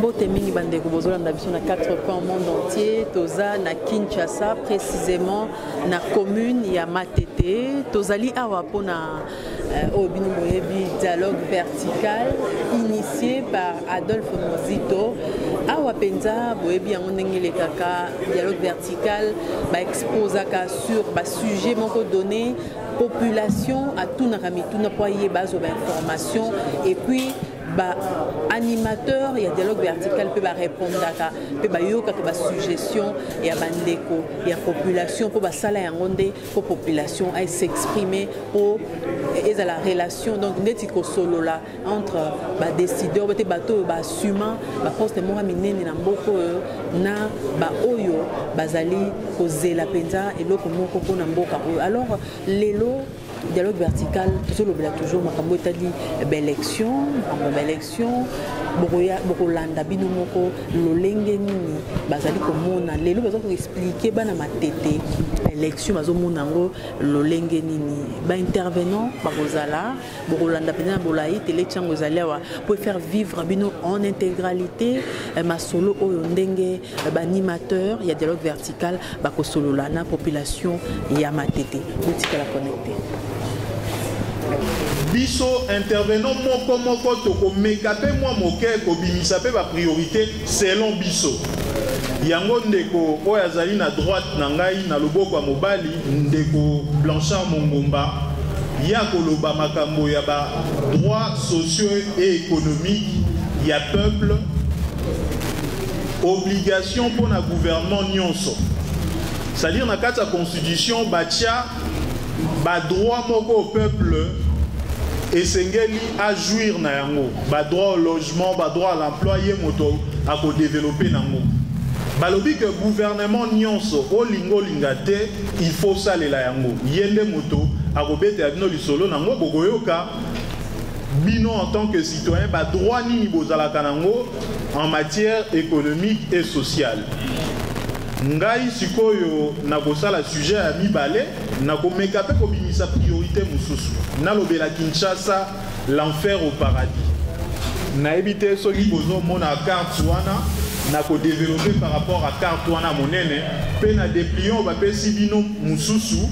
Mbote mingi bande ko bozolanda biso na 4 coins au monde entier. Toza na Kinshasa, précisément na commune ya Matete. Tozali awa pona Obino Moyebi dialogue vertical initié par Adolphe Mozito. Awa penza boyebi yango ndenge le kaka dialogue vertical ba exposaka sur ba sujet moko donné population à tout nakami tout na poye base d'information et puis ba animateur il y a dialogue vertical peut ba répondre à peut ba yoka que ba suggestion et à bandeko il y a population pour ba sala yangonde pour population à s'exprimer pour et à la relation donc netiko solo là entre ba décideur ba bateau ba assumant ba poste mo minene na mboko na ba oyo bazali kozela penza et loko moko ko na mboka alors lelo dialogue vertical toujours makambo etali élection bokolanda bino moko lolenge nini bazali komona lelo bazo ko expliquer bana matete élection bazomona ngo lolenge nini ba intervenant bakozala bokolanda pena bolai tele chango zalewa pour faire vivre bino en intégralité masolo oyo ndenge ba animateur il y a dialogue vertical bakosolola na population ya matete botika la connecter biso intervenant moko toko mekape moi moke ko bimisa pe ba priorité selon biso yango ndeko oyo azali na droite na ngai na loboko ya mobali ndeko Blanchard Mongomba ya koloba makambo ya ba droits sociaux et économiques ya peuple obligation pour na gouvernement nyonso c'est-à-dire na kati ya constitution batia ba droit moko au peuple et sengeli à jouir na yango ba droit au logement ba droit à l'emploi ye moto a ko développer nango balobi que gouvernement nyonso olingo lingate il faut salela yango yende moto a ko bete abino lisolo nango bokoyoka bino en tant que citoyen ba droit nini bozala kanango en matière économique et sociale. Ngai sikoyo na kosala sujet ya mibale na komeka pe kobimisa priorité mususu na lobela Kinshasa l'enfer au paradis na ebité soki bozo mona carte wana na ko développer par rapport à carte wana monene pe na dépliant ba pesi bino mususu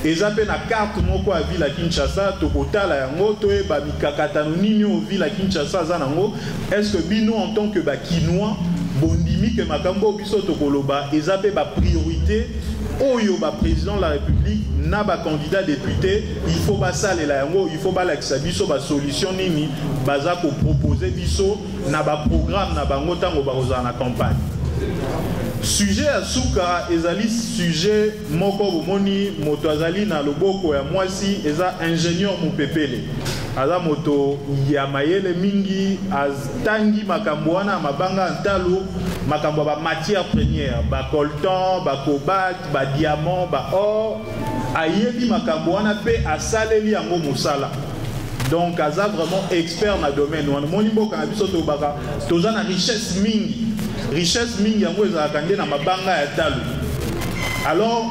eza pe na carte moko ya ville ya Kinshasa tokotala yango toyeba mikakatano nini o ville ya Kinshasa za nango est-ce que bino en tant que ba Kinois bondimi que makambo biso tokoloba ezape ba priorité oyo ba président de la République na ba candidat député il faut ba salela yango il faut ba lakisa biso ba solution nini baza ko proposer biso na ba programme na bango tango ba kozana na campagne. Sujet à suka ezali sujet moko bomoni moto azali na loboko ya mwasi eza ingénieur mopepele aza moto ya mayele mingi aztangi makambo wana mabanga ntalo makambo ba matière première ba coltan ba cobalt ba diamant ba or ayebi makambo wana pe asaleli yango musala donc aza vraiment expert na domaine wana moni mboka na biso to baka toza na richesse mingi yango ezalaka nde na mabanga ya talo alors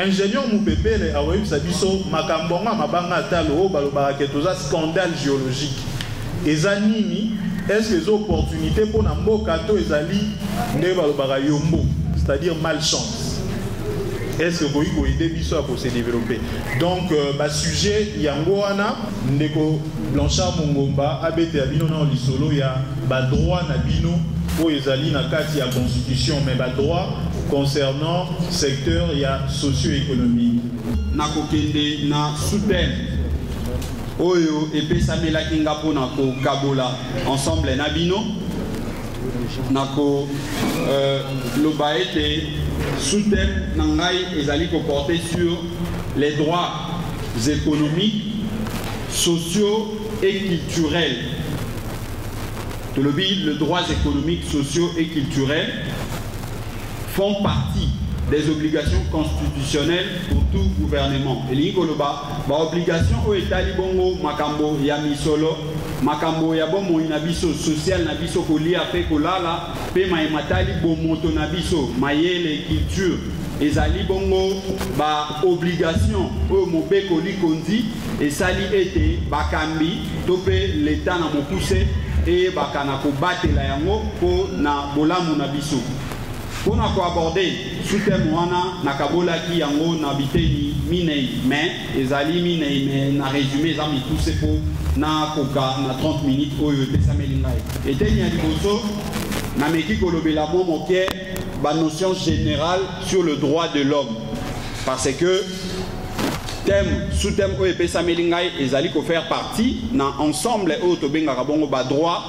ingénieur mupepele awoyebisa biso makambo nga mabanga ya talo o balobaka ke toza scandale géologique eza nini est-ce que les opportunités pour na mboka to ezali nde balobaka yombo c'est-à-dire malchance est-ce que boyi ko aider biso à se développer donc ba sujet yango wana ndeko Blanchard Mongomba abete ya bino na lisolo ya ba droit na bino po ezali na kati ya constitution mais ba droit concernant secteur ya socio-économique na kokende na soutien oyo epesamela kinga pona ko kabola ensemble na bino nako loba ete soutien na ngai ezali ko porter sur les droits économiques, sociaux et culturels. Tout le droits économiques, sociaux et culturels font partie des obligations constitutionnelles pour tout gouvernement. Et l'ingoloba, ba obligation au État libongo makambo ya misolo, makambo ya bomo inabiso social nabiso kolia pe kolala, pe maimatali bomoto nabiso, mayele culture, ezali bongo ba obligation au mobeko li kondi et sali ete bakambi topé l'État na mokuse et bakana ko batela yango ko na bolamu na biso. Pour nous aborder sous thème wana nakabola ki yango na biteni minei mais ezali minei mais na résumé za mi tout c'est pour na koka na 30 minutes oyo pesa melingai. Eteni ya liboso na meki kolobela mo moke ba notion générale sur le droit de l'homme parce que thème sous thème oyo pesa melingai ezali ko faire partie na ensemble oyo to benga bongo ba droit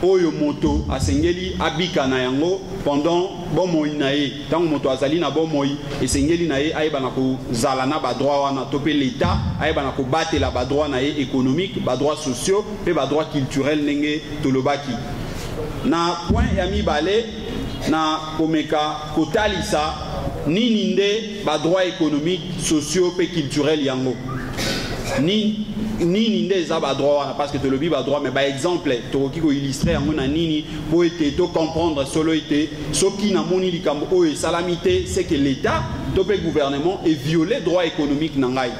oyo moto asengeli abika na yango pendant bomoi na ye tango moto azali na bomoi esengeli na ye ayeba na ko zala na ba droit wana to pe l'état ayeba na ko batela ba droit na ye économique ba droit sociaux pe ba droit culturel ndenge tolobaki na point ya mibale na komeka kotalisa nini nde ba droit économique sociaux pe culturel yango nini nde eza ba droit wana parce que te lobi ba droit mais ba exemple tokoki ko illustrer yango na nini po ete to comprendre solo ete soki na moni likambo oyo salamité c'est que l'état to pe gouvernement est violé droit économique na ngai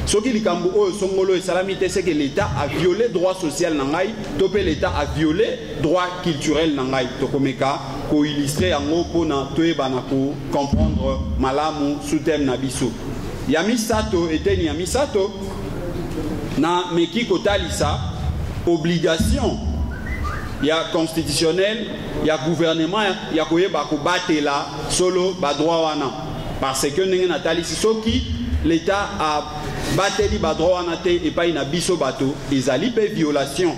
soki likambo oyo songolo salamité c'est que l'état a violé droit social na ngai to pe l'état a violé droit culturel na ngai tokomeka ko illustrer yango pona toyeba na ko comprendre malamu sous thème na biso ya misato eteni ya misato na meki kotalisa obligation ya constitutionnel ya gouvernement ya koyeba ko batela solo ba droit wana parce que ndenge na talisi soki l'état a bateli ba droit wana te epai na biso bato ezali pe violation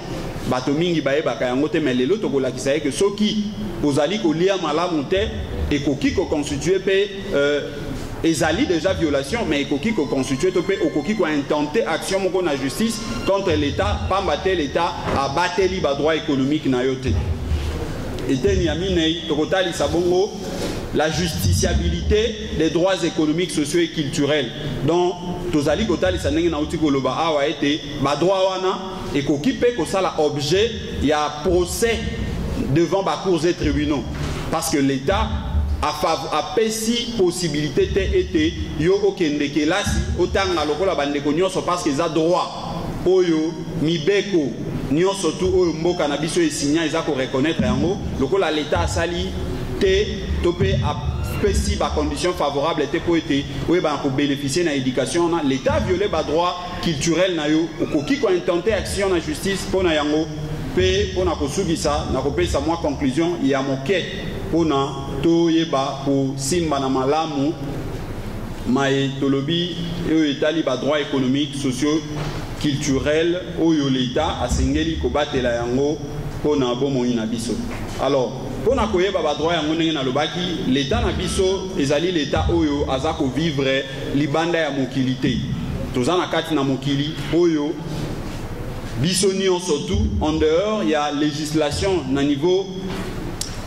bato mingi bayebaka yango te mais lelo tokolakisa que soki ozali kolia malamu te ekoki ko constituer pe ezali déjà violation mais ekoki ko constituer to pe okoki ko intenter action moko na justice contre l'état pambate l'état a bateli ba droit économique na yote eteni aminei tokotali sabongo la justiciabilité des droits économiques sociaux et culturels donc tozali kotali sanenge na uti koloba awa ete ba droit wana ekoki pe ko sala objet ya procès devant ba cours et tribunaux parce que l'état a pesi possibilité te ete yo okende kelasi otanga lokola bandeko nyonso parce que za droit oyo mibeko nyonso tu oyo mboka na biso esinya eza ko reconnaître yango lokola l'état asali te topé a pesi ba condition favorable te po ete oyo ba ko bénéficier na éducation na l'état violé ba droit culturel na yo okoki ko intenter action na justice pona yango pe pona ko sugisa na ko pesa moi conclusion ya moke pona toyeba ko simba na malamu mai tolobi oyo etali ba droit économique sociaux culturel oyo l'état asengeli ko batela yango pona bomoi na biso alors pona koyeba ba droit yango ndenge na lobaki l'état na biso ezali l'état oyo azako vivre libanda ya mokilité toza na kati na mokili oyo biso nyonso surtout en dehors il y a législation na niveau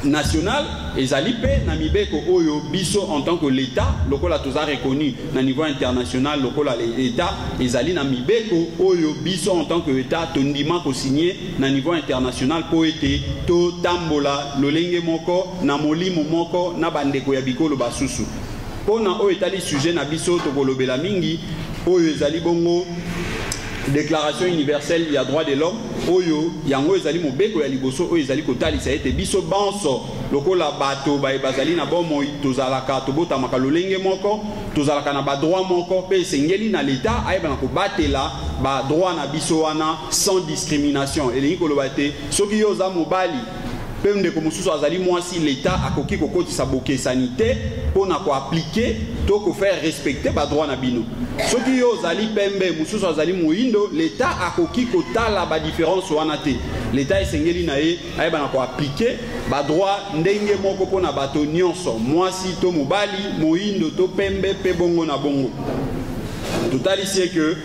national ezali pe na mibeko oyo biso en tant que l'état lokola toza reconnu na niveau international lokola l'état ezali na mibeko oyo biso en tant que état tondima ko signer na niveau international po ete to tambola lolenge moko na molimo moko na bandeko ya bikolo basusu pona oyo etali sujet na biso to kolobela mingi oyo ezali bongo déclaration universelle ya droit de l'homme oyo yango ezali mobeko ya liboso oyo ezali kotalisa ete biso banso lokola bato bazali na bomoi tozalaka tobotamaka lolenge moko tozalaka na ba droit moko pe sengeli na l'état ayeba na kobatela ba droit na biso wana sans discrimination elingi koloba te soki yo za mobali pe ndeko mosusu azali mwasi l'état akoki kokotisa bokesani te pona ko appliquer to ko faire respecter ba droit na bino soki yo zali pembe mosusu azali moindo l'état akoki kotala ba différence wana te l'état esengeli na ye ayeba na ko appliquer ba droit ndenge moko pona bato nyonso mwasi to mobali moindo to pembe pe bongo na bongo totalisie que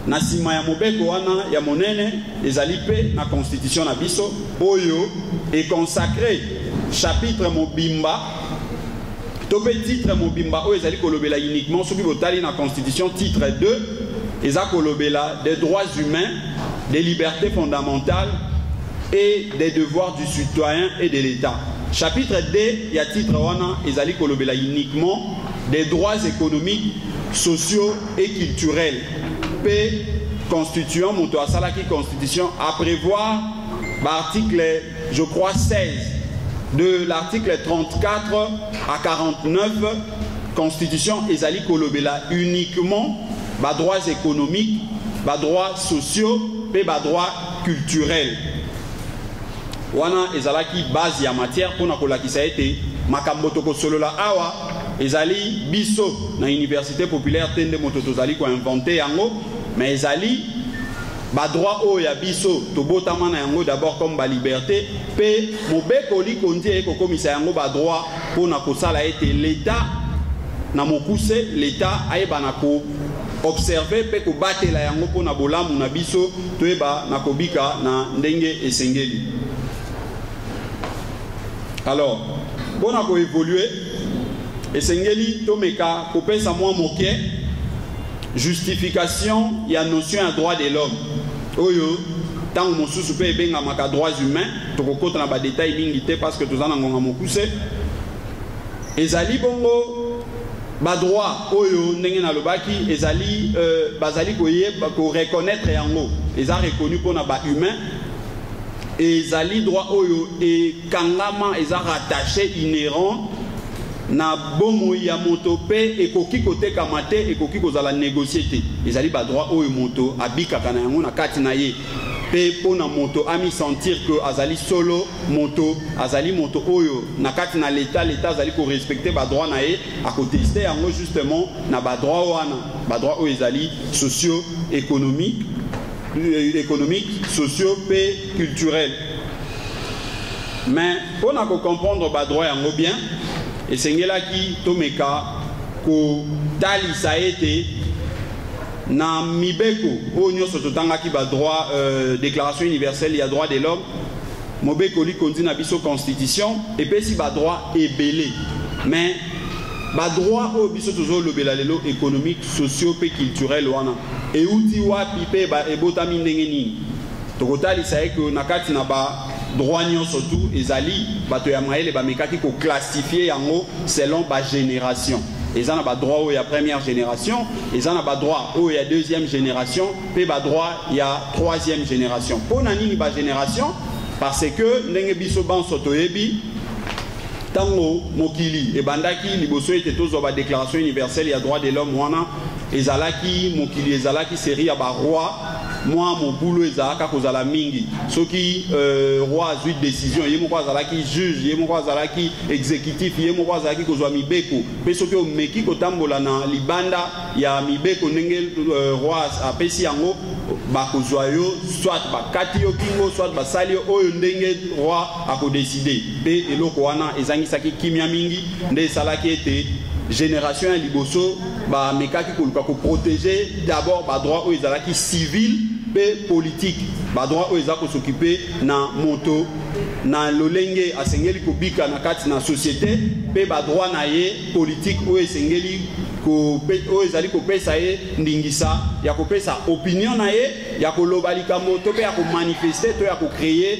na sima ya mobeko wana ya monene ezali pe na constitution na biso oyo est consacré chapitre mobimba to pe titre mobimba oyo ezali kolobela uniquement soki botali na constitution titre 2 eza kolobela des droits humains des libertés fondamentales et des devoirs du citoyen et de l'état chapitre 2 ya titre wana ezali kolobela uniquement des droits économiques sociaux et culturels pe constituant moto asalaki constitution à prévoir article, je crois, 16, de l'article 34 à 49, Constitution ezali kolobela uniquement les droits économiques, les droits sociaux et les droits culturels. Wana ezalaki base ya matière pour nakolakisa ete makambo toko solola awa ezali biso na université populaire tende moto tozali ko inventer yango, mais ezali ba droit o ya biso to botama na yango d'abord comme ba liberté pe mobekoli kondi eko komisa yango ba droit pour na kosala ete l'état na mokuse l'état ayeba na ko observer pe ko batela yango pour na bolamu na biso toyeba na kobika na ndenge esengeli. Alors bon na ko évoluer esengeli tomeka ko pesa moi moke justification ya notion ya droit de l'homme oyo tant mosusu pe benga maka droits humains to kokota na ba détail mingi te parce que tozana ngonga mokuse ezali bongo ba droit oyo ndenge na lobaki ezali bazali koyeba ko reconnaître yango eza reconnu pour na ba humain ezali droit oyo e kangama eza rattaché inhérent na bomo ya moto pe ekoki koteka mate ekoki kozala négocier te ezali ba droit oyo moto abikaka na yango na kati na ye pe pona moto ami sentir que azali solo moto azali moto oyo na kati na l'état azali ko respecter ba droit na ye a contester yango justement na ba droit wana ba droit oyo ezali socio économique socio pe culturel. Mais pona ko comprendre ba droit yango bien et sengelaki tomeka ko talisa ete na mibeko o nyoso totangaki ba droit déclaration universelle ya droit de l'homme mobeko li kondi na biso constitution et pe si ba droit ebele mais ba droit o biso tozo lobela lelo économique socio pe culturel wana e uti wapi pe ba ebotami ndenge nini tokotalisa eke na kati na ba droit nyonso tout ezali bato ya maele bamekaki ko classifier yango selon ba génération eza na ba droit o ya première génération eza na ba droit o ya deuxième génération pe ba droit ya troisième génération pona nini ba génération parce que ndenge biso banso toyebi tango mokili ebandaki liboso ete tozwa ba déclaration universelle ya droit de l'homme wana ezalaki mokili ezalaki série ya ba roi moi mon boulot ezalaka kozala mingi soki roi azwi décision ye moko azalaki juge ye moko azalaki exécutif ye moko azalaki kozwa mibeko pe soki omeki kotambola na libanda ya mibeko ndenge roi apesi yango bakozwa yo soit bakati yo kingo soit basali yo oyo ndenge roi akodeside pe eloko wana ezangisaki kimia mingi nde esalaki ete génération ya liboso bamekaki koluka koprotéger d'abord badroit oyo ezalaki civil pe politique badroit oyo eza kosoccupe na moto na lolenge asengeli kobika na kati na société pe badroit na ye politique oyo esengeli oyo ezali kopesa ye ndingisa ya kopesa opinion na ye ya koloba likambo to pe ya komanifeste to ya kocréer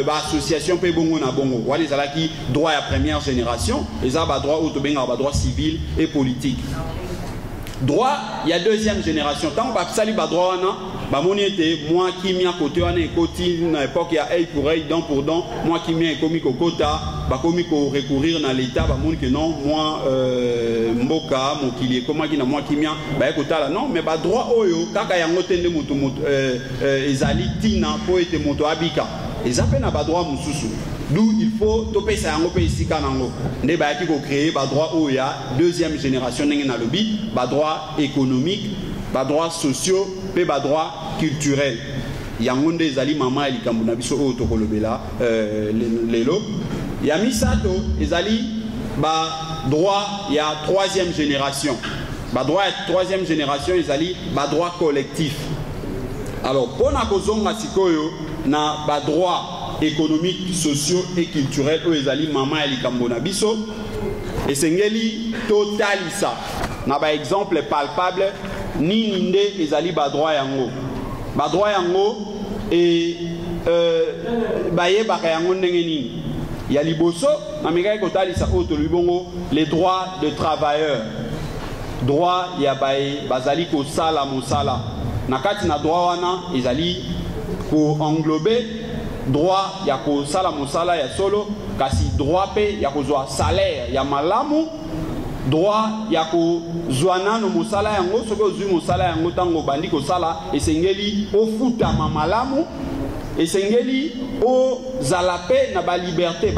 baassociation pe bongo na bongo wana ezalaki droit ya première génération eza badroit oyo tobengaka badroit civil et politique. Droit ya deuxième génération tant basali badroit wana bamoni ete moi kimia côté wana ekoti na époque ya œil pour œil dent pour dent moi kimia ekomi kokota bakomi ko recourir na l'état bamoni que non moi mboka mokili ekomaki na moi kimia ba ekotala non mais ba droit oyo kaka yango tende moto ezali tina po ete moto abika ezape na ba droit mususu d'où il faut topesa yango pe isika nango nde bayaki ko créer ba droit oyo ya deuxième génération ndenge na lobi ba droit économique ba droit sociaux pe ba droit culturel yango nde ezali mama likambo na biso oyo tokolobela lelo ya misato ezali ba droit ya troisième génération ba droit ya troisième génération ezali ba droit collectif. Alors pona kozonga sikoyo na ba droit économique, sociaux et culturels oyo ezali mama ya likambo na biso esengeli totalisa na ba exemple palpable nini nde ezali ba droit yango et bayebaka yango ndenge nini ya liboso na mekaki kotalisa oyo tolobi bongo les droits de travailleurs droit ya bazali kosala mosala na kati na droit wana ezali ko englober droit ya kosala mosala ya solo kasi droit pe ya kozwa salaire ya malamu, droit ya kozwa nano mosala yango soki ozwi mosala yango ntango obandi kosala esengeli ofutama malamu, esengeli ozala pe na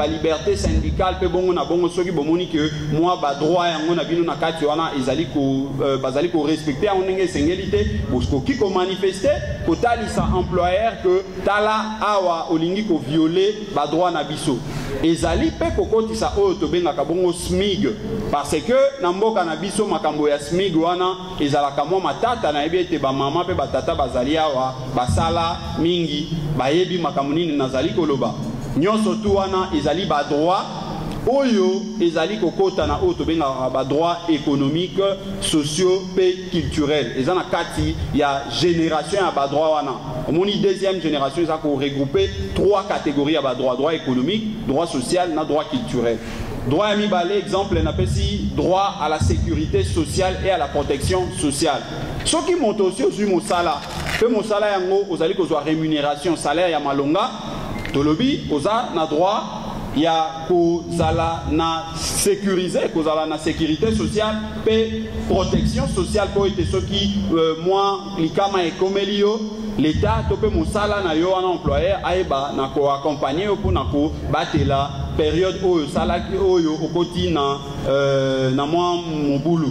liberté syndicale pe bongo na bongo soki bomoni ke moi ba droit yango na bino na kati wana bazali ko respecter yango ndenge esengeli te boskoki ko manifester kotalisa employeur que tala awa olingi ko violer ba droit na biso, ezali pe kokotisa oyo tobengaka bongo SMIG, parce que na mboka na biso makambo ya SMIG wana ezalaka mwa matata na yebi ete bamama pe batata bazali awa basala mingi bayebi makambo nini nazali koloba nyonso tu wana ezali ba droit oyo ezali kokota na oyo tobengaka ba droit économique, sociaux pe culturel, eza na kati ya génération ya ba droit wana. Omoni deuxième génération eza ko regrouper trois catégories ya ba droit économique, droit social na droit culturel. Droit à mibale, exemple, droit à la sécurité sociale et à la protection sociale. Ce qui monte aussi au mosala, peu mosala yango, vous allez que rémunération, salaire ya malonga, tolobi, oza na droit ya kozala na sécuriser, kozala na sécurité sociale, pe protection sociale pour être ceux qui moi likama et komelio. L'État topé mosala na yo an employeur aeba na ko accompagner pour na ko batela période oyo salaki oyo okoti na moi mobulu.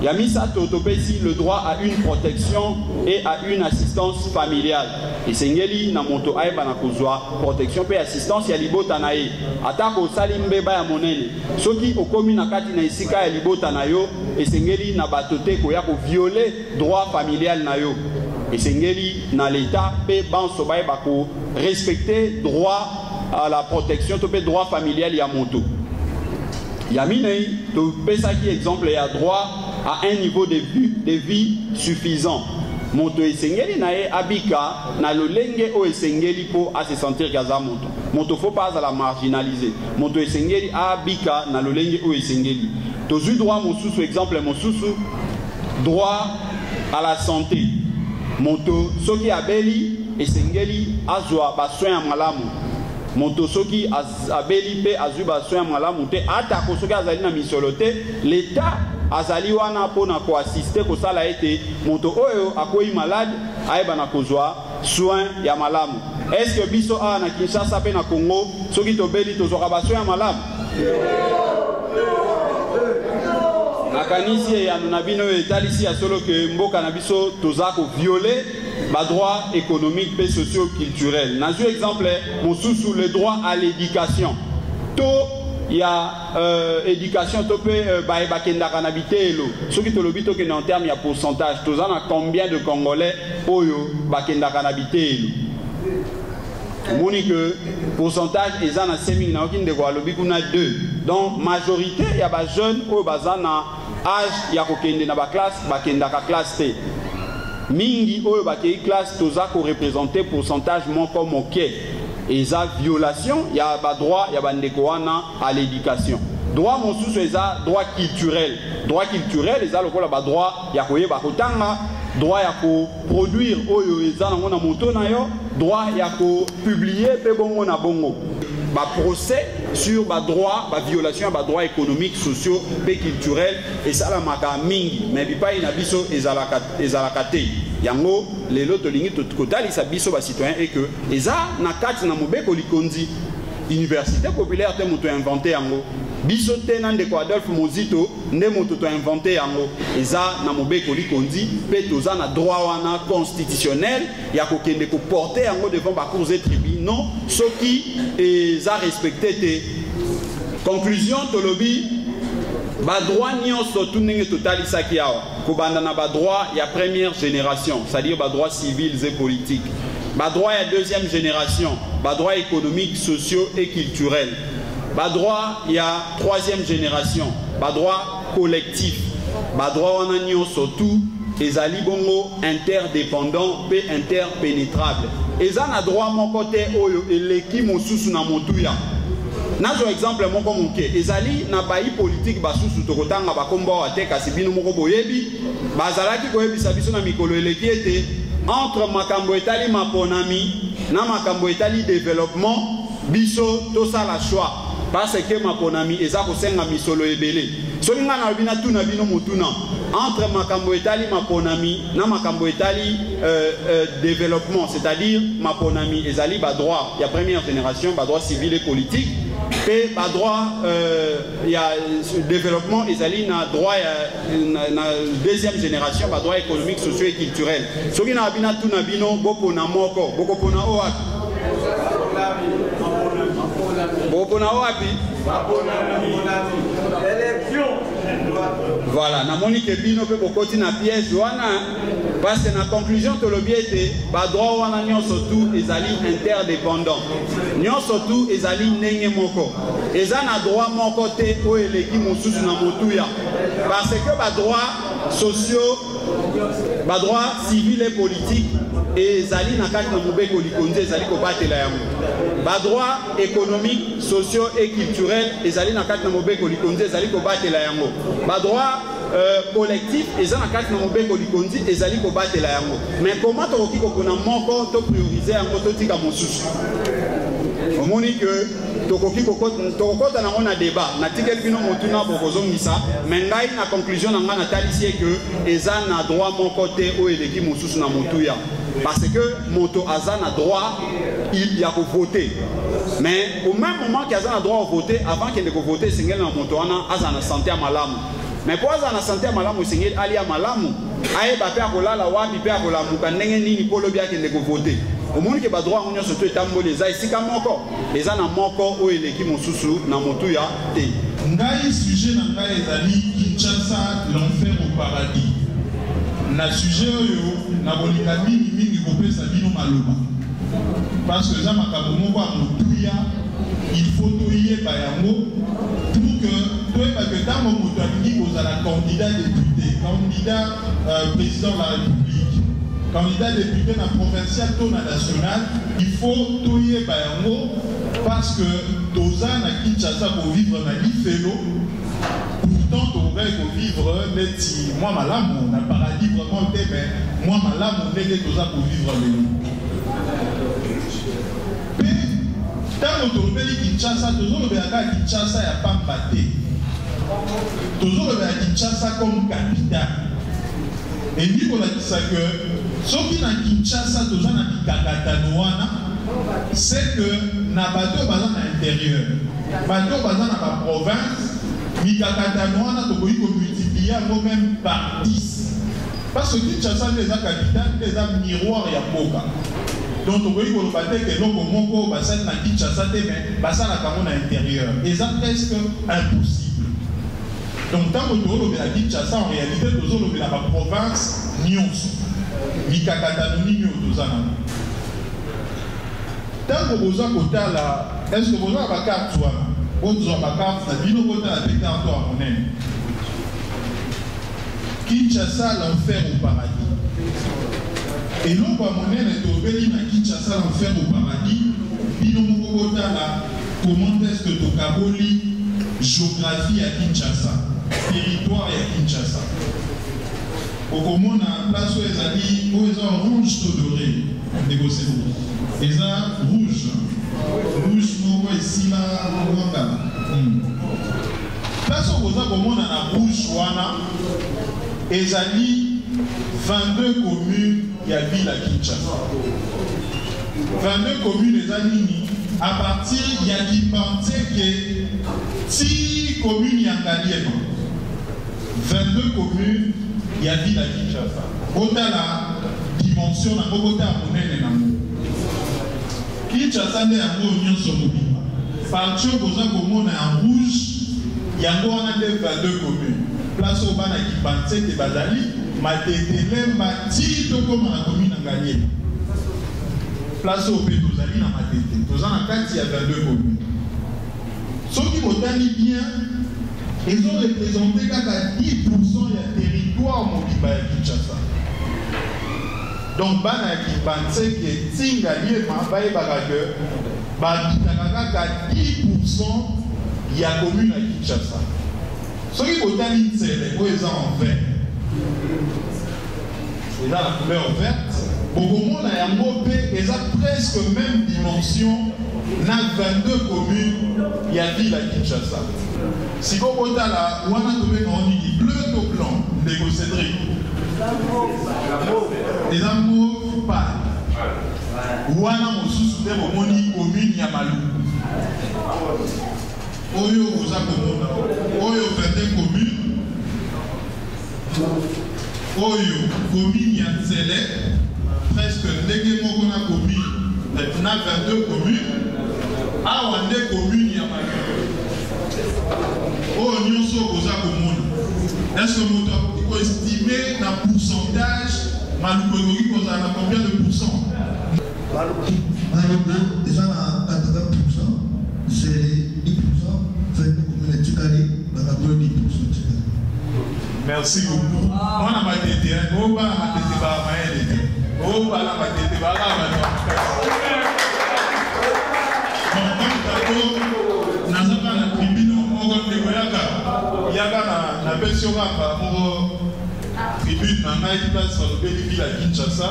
Yamisa topé si le droit à une protection et à une assistance familiale. Et sengeli na moto aeba na kozwa protection pe assistance ya libota na ye. Atako salimbe ba ya monene. Soki okomi na kati na isika ya libota na yo et sengeli na batote ko ya ko violer droit familial na yo. Et sengeli na l'État pe banso bae bako respecter droit à la protection to pe droit familial ya moto. Yaminei to pesa ki exemple ya droit à un niveau de vie suffisant. Moto esengeli na e abika na lolenge o esengeli po a se sentir gaza moto. Moto faut pas à la marginaliser. Moto esengeli abika na lolenge o esengeli. Tozu droit mosusu exemple mosusu droit à la santé. Moto soki abeli esengeli azwa ba soin malamu. Moto soki abeli pe azwa ba soin malamu te ata ko soki azali na misolote l'État azali wana pona ko assister ko sala ete moto oyo akoyi malade aiba na kozwa soin ya malamu. Est-ce que biso a na Kinshasa pe na Congo soki to beli to zwa ba soin ya malamu? Nakanisi ya nunabino etalisi ya solo que mboka na biso tozako violer ba droit économique et socio-culturel. Nazu exemple mosusu le droit à l'éducation. To ya éducation to pe ba bakenda kanabité elo. Soki to lobito que en terme ya pourcentage, tozana combien de Congolais oyo bakenda kanabité elo. Monique pourcentage eza na 5000 na okinde ko alobi kuna 2. Donc majorité ya ba jeunes o bazana âge ya kokende na ba classe bakenda ka classe T. Mingi oyo bakei classe tozako représenter pourcentage moko moke. Eza violation ya ba droit ya bandeko wana à l'éducation. Droit mosusu eza droit culturel. Droit culturel eza lokola ba droit ya koyeba kotanga, droit ya ko produire oyo eza nango na moto na yo, droit ya ko publier pe bongo na bongo. Ba procès sur ba droit, ba violation ba droit économique, sociaux et culturel et ça la maka mingi mais bipa ina biso ezalaka te. Yango lelo tolingi tokotali sa biso ba citoyen et que eza na kati na mobeko likondi université populaire te moto inventé yango. Biso te na ndeko Adolphe Mozito nde moto to inventé yango. Eza na mobeko likondi pe toza na droit wana constitutionnel ya kokende ko porter yango devant ba cours et tribunaux soki eza respecté te. Conclusion tolobi ba droit nyonso tout ndenge totalisaki awa kobanda na ba droit ya première génération, c'est-à-dire ba droit civils et politiques, ba droit ya deuxième génération, ba droit économique, sociaux et culturels, ba droit ya troisième génération, ba droit collectif, ba droit wana nyonso tout ezali bongo interdépendant pe interpénétrable. Eza na droit mon côté oyo eleki mosusu na motuya. Nazo exemple moko moke ezali na bayi politique basusu tokotanga bakomba wa te kasi bino moko boyebi bazalaki koyebisa biso na mikolo eleki ete entre makambo etali maponami na makambo etali développement biso to sala choix parce que maponami eza kosenga misolo ebele soki nga na bina tuna bino mutuna entre makambo etali maponami na makambo etali développement, c'est-à-dire maponami ezali ba droit ya première génération, ba droit civil et politique, et ba droit ya développement ezali na droit na deuxième génération, ba droit économique, socio et culturel. Soki na bina tuna bino bopona moko bokopona oapi bopona oapi voilà, na monique bino pe bokoti na pièce wana parce que na conclusion to lobiete ba droit wana nyonso tout ezali interdépendant. Nyonso tout ezali ndenge moko. Eza na droit moko te o eleki mosusu na motuya. Parce que ba droit sociaux, ba droit civil et politique ezali na kati na mobeko likonzi ezali ko batela yango. Ba droit économique, sociaux et culturel ezali na kati na mobeko likonzi ezali ko batela yango. Ba droit collectif ezali na kati na mobeko likonzi ezali ko batela yango. Mais comment tokoki kokona moko to prioriser yango to tika mosusu? Omoni que tokoki kokota na on a débat na tikel bino motuna bokozongisa mais ngai na conclusion na nga na talisi que eza na droit moko te o eleki mosusu na motuya. Parce que moto aza na droit il y a voter. Mais au même moment qu'il y a droit à voter, avant qu'il ne vote, c'est que moto aza na santé à malamu. Mais pour aza na santé à malamu, c'est que ali à malamu. Aye ba pe akola la wapi pe akola muka ndenge nini polo bia qu'il ne voter. Au monde que ba droit on surtout etambo les aisika moko. Les ana moko o eleki mosusu na motuya te. Ngai sujet na ngai ezali Kinshasa l'enfer au paradis. Na sujet oyo na bolika mingi kopesa bino maloba parce que za makambo moko ya motuya il faut toyeba yango pour que toyeba que ntango moto alingi kozala candidat député, candidat président de la République, candidat député na provincial to na national, il faut toyeba yango parce que toza na Kinshasa pour vivre na lifelo. Pourtant, tu aurais vivre neti moi malamu na paradis vraiment te mais moi malamu neti toza pour vivre le pe tant que tu veux Kinshasa toujours le beka Kinshasa ya pamba te toujours le beka Kinshasa comme capitale et dit qu'on a dit ça que soki na Kinshasa toza na mikakatano wana c'est que na bato baza na intérieur bato baza na ba province mikakatano wana tokoki komultiplier yango même par 10 parce que Kinshasa eza capitale eza miroir ya mboka donc tokoki koloba te ke eloko moko basali na Kinshasa te mais basalaka yango na intérieur eza presque impossible. Donc ntango tozolobela Kinshasa en réalité tozolobela baprovince nyonso mikakatano nini oyo toza nango. Ntango boza kotala est-ce que boza na bakarte wana bonjour bakarte na bino kota la carte à monnaie. Kinshasa l'enfer au paradis. Et non pas monnaie est tombé na Kinshasa l'enfer au paradis. Bino kota la comment est-ce que tokaboli géographie à Kinshasa, territoire à Kinshasa. Au comment na place où ezali où ils ont rouge to doré négocier. Ils ont rouge. Rouge moko ici là ngamba. Place où vous avez comment na rouge wana ezali 22 communes ya ville à Kinshasa. 22 communes ezali à partir ya Kipanze que 10 communes ya Kaliema. 22 communes ya ville à Kinshasa. Kota la dimension na kota monene na mo. Kinshasa nde yango nyonso mobimba. Parti oyo boza komona en rouge yango wana nde 22 communes. Place oyo bana Kipanze te bazali Matete Lemba ti tokoma na commune na Ngaliema. Place oyo mpe tozali na Matete toza na kati ya 22 communes. Soki botali bien ils ont représenté kaka 10% ya territoire mobimba ya Kinshasa. Donc bana ya Kipanze ke ti Ngaliema bayebaka ke babitaka kaka 10% ya commune ya Kinshasa. Soki botali Ntsele oyo eza en vert, eza la couleur verte, Bokomon na yango pe eza presque même dimension na 22 communes ya ville à Kinshasa. Si vous votez là, on a trouvé qu'on dit bleu au blanc, Ndeko Cédric. Les amours pas. On a mon commune Yamalou. Oyo vous a Oyo 22 communes. Oyo commune Yanzele. Presque ndenge moko na commune. On a 22 communes. Ah, on a commune Yamalou. Oh, nous sommes aux communes. Est-ce que vous pouvez estimer le pourcentage Maloukouri vous a combien de pourcents? Malouko, déjà à 80%, c'est 10%, 20 communes Tchikali, Malouko 10%. Merci beaucoup. On a ma tête, on va ma tête, on va ma tête, na version pour tribune na ngai place sur le ville à Kinshasa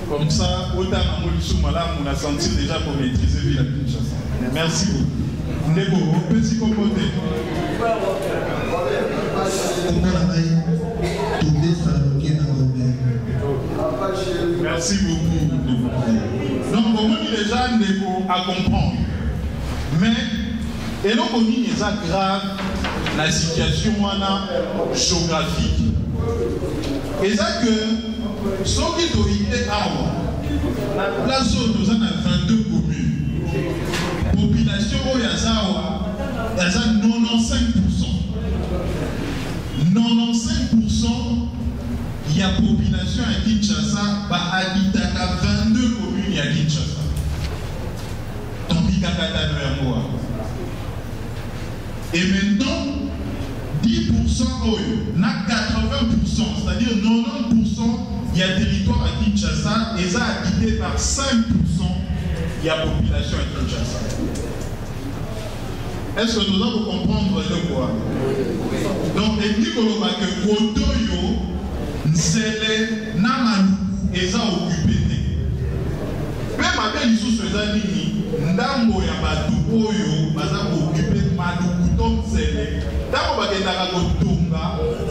comme ça autant na molisu malamu on a senti déjà pour maîtriser ville à Kinshasa. Merci beaucoup. Ndeko petit compoté. Merci beaucoup. Donc comment les gens Ndeko à comprendre. Mais et donc on dit que ça grave la situation géographique. Et ça que ce qui doit être à la place où nous avons 22 communes, population où il y a 95%. 95% il y a population à Kinshasa, bah habite à 22 communes à Kinshasa. Tant pis qu'à Katano. Et maintenant, 10% na 80%, c'est-à-dire 90% il y a territoire à Kinshasa et ça habité par 5% il y a population à Kinshasa. Est-ce que nous allons comprendre de quoi? Donc, et puis qu'on va que Kotoyo, Nsele, Namaluku, et ça occupé. Même avec les sous-soldats, Ndambo ya batu oyo, baza occupé Maluku, donc Nsele. Tant qu'on va être Kotonga,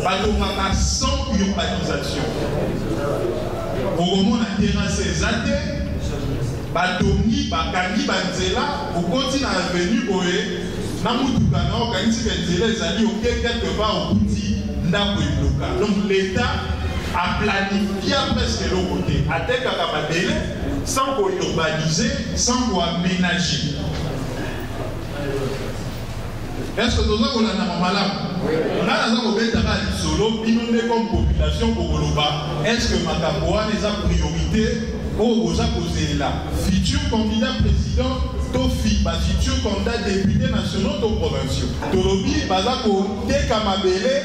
Batonga sans urbanisation. Au moment où on a terrassé Zate, Batongi, Bakani, Banzela, au continent avenue Boé, Namutuka, Organisi Benzela, ils ont dit ok, quelque part au petit Ndambo local. Donc l'État a planifié presque l'autre côté. À tel qu'à sans qu'on urbaniser, sans qu'on aménager. Est-ce que nous avons la malade? On a la solo, comme population pour Goloba. Est-ce que Makaboa les a priorité pour vous apposer là? Futur candidat président, Tofi, futur candidat député national ou provinciaux. Tolobi, Bazako, Tekamabele,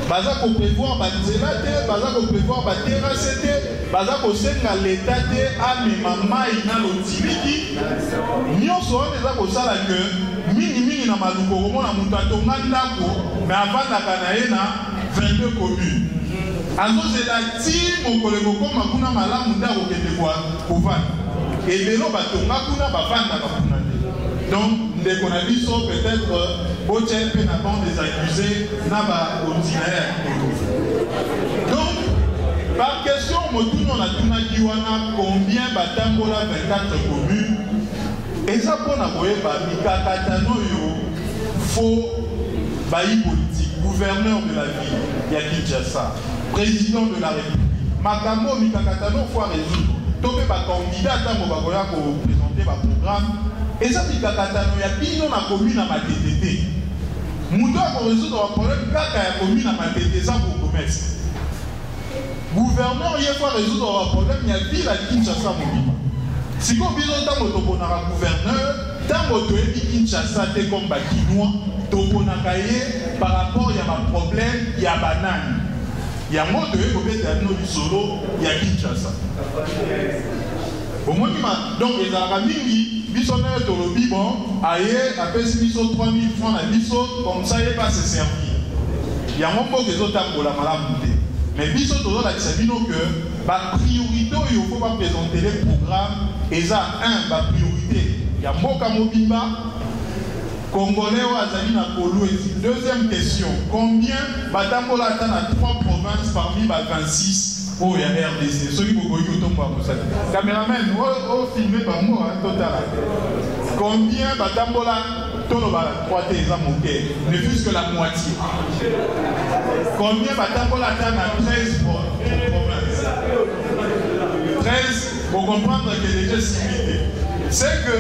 Bazako prévoir Banzelate, Bazako prévoir Bateracete, Bazako Senga l'État, Amemama, Inalotibiki. Nous sommes des accords que mini na Maluko, on a monté mais avant la 22 communes. Alors c'est la team au collègue comme Makuna Malamunda au Québec. Et les gens donc, les connaissances sont peut-être Bochel Penabon des accusés Naba ordinaire. Donc, par question, on a combien Batambola 24 communes. Et ça, pour nous, Mikakatano, faux bailli politique, gouverneur de la ville, il y a Kinshasa, président de la République. Makambo, Mikakatano, il faut résoudre. Donc, les candidats pour présenter le programme. Et ça, Mikakatano, il y a bien dans la commune à ma TTT. Mouto a résoudre un problème, quand il y a la commune à ma TTT, ça pour commerce. Gouverneur, il faut résoudre un problème, il y a ville à Kinshasa, Mouima. Si vous avez un gouverneur, tant que vous avez Kinshasa, comme Bakinois, par rapport à un problème, il y a banane. Il y a un mot de du solo, il y a Kinshasa. Donc, les Arabes, bisonnaire de l'obi, bon, ailleurs, après si biso 3000 francs, la biso, comme ça, il va se servir. Il y a un mot des autres pour la malade. Mais biso, toujours la Sabino que La priorité, il faut pas présenter les programmes. Et ça, la priorité. Il y a Mboka Mobimba, Congolais ou Azali na Kolou. Deuxième question, combien Batambola atteint à 3 provinces parmi les 26 au RDC? Ceux qui vous voyez au tombeau à Moussad. Caméraman, vous filmez par moi, total. Combien Batambola Tolobala 3 tézans moqués, ne fût-ce que la moitié? Combien Batambola atteint à 13 provinces? 13, pour comprendre que déjà limité. C'est que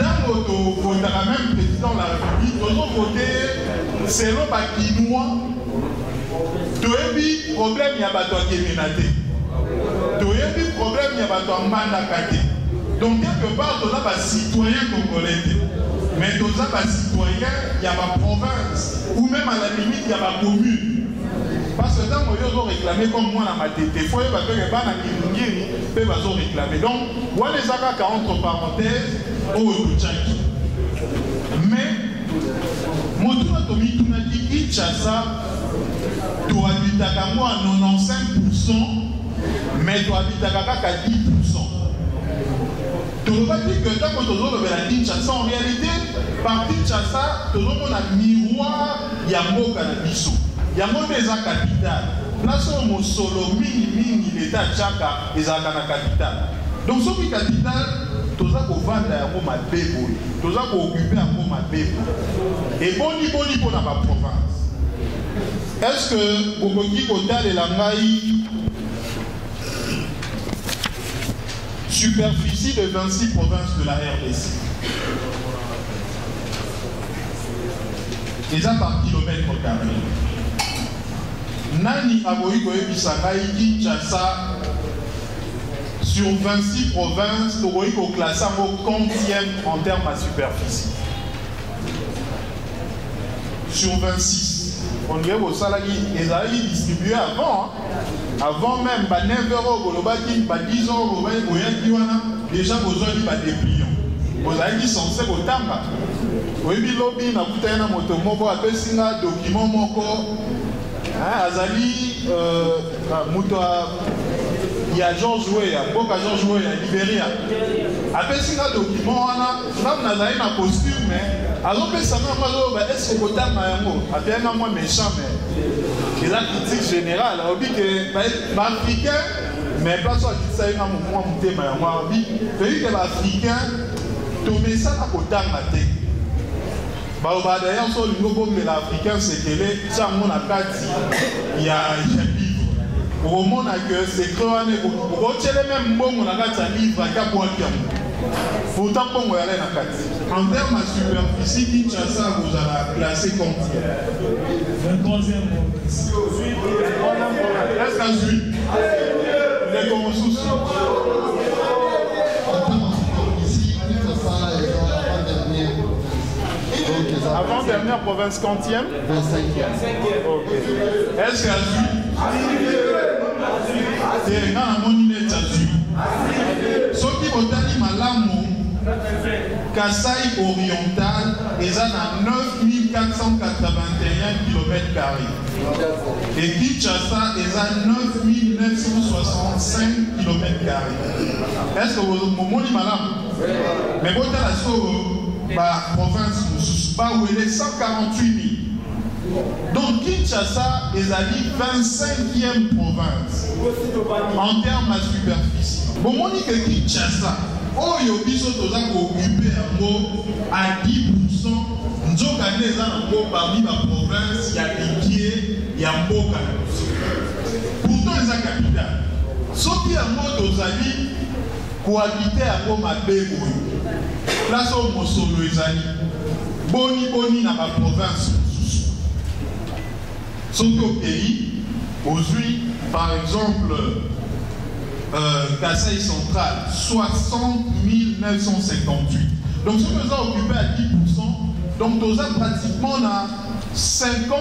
tant que vous votez même président de la République, vous allez voter selon les Kinois. Tu as vu problème, il y a pas de Kéménaté. Tu as vu problème, il y a pas de Mandakate. Donc, quelque part, tu as des citoyens congolais. Mais tu as des citoyens, il y a ma province. Ou même à la limite, il y a ma commune. Parce que tant que vous avez réclamé comme moi dans ma tête, il faut que vous ayez réclamé. Donc, vous avez les accords entre parenthèses au Tchaki. Mais, moi, tout le monde a dit Kinshasa, tu habites à moi à 95%, mais tu habites à 10%. Tu ne veux pas dire que tant que tu as dit Kinshasa, en réalité, par Kinshasa, tu as un miroir, il y a un cannabis. Il y a un des capitales. Place où solo mini l'État Tchaka est la capitale. Donc, ce qui est capitale, tu as vendre un bébé, tu as occupé un bébé. Et boni pour la province. Est-ce que vous pouvez dire que l'Angaï superficie de 26 provinces de la RDC? Et ça par kilomètre carré. Nani Aboïko et Bissangaï, Kinshasa, sur 26 provinces, Aboïko classé au 40e en termes de superficie. Sur 26. On dirait que ça, ils avaient distribué avant. Avant même, 9 €, 10 €, déjà, vous avez des millions. Vous avez dit censé au Tamba. Oui, lobby, na kutana moto moko apesinga document moko. Azali il y a Jean Joué, beaucoup Jean Joué à Libéria. Après si un document, on a un costume, mais alors est-ce que vous avez un après un mois méchant, mais il a critique générale. On dit que les Africains, mais pas soit dit ça, il y a un moment où il y a un pays que les Africains, tout le ça à côté de la d'ailleurs, sur le niveau de l'Africain, c'est que ça, il y a un livre. Au monde, c'est que même bon, on a un livre à pourtant, on va aller dans la carte. En termes de superficie, Kinshasa, vous allez placer combien? 23e. Est-ce qu'à suite les commençons avant-dernière province quantième? 25e. Ok. Est-ce qu'à c'est un moninet à ce qui est malamu, Kasaï oriental, ils ont 9481 km². Et Kinshasa, ils ont 9965 km². Est-ce que vous avez malamu? Mais vous avez la province où il est 148 000. Donc Kinshasa est à 25e province en termes de superficie. Bon, on dit que Kinshasa, oh, il y a occupé à 10%. Nous avons parmi la province, il y a Liquier, il y a Mboka. Pourtant, il y a la capitale. Sauf qu'il y a d'autres amis cohabiter à Mabébou. Là, c'est mon solo les amis. Boni dans ma province. Sauf au pays, aujourd'hui, par exemple, Kasaï central, 60 958. Donc, si nous avons occupé à 10%, donc nous avons pratiquement 50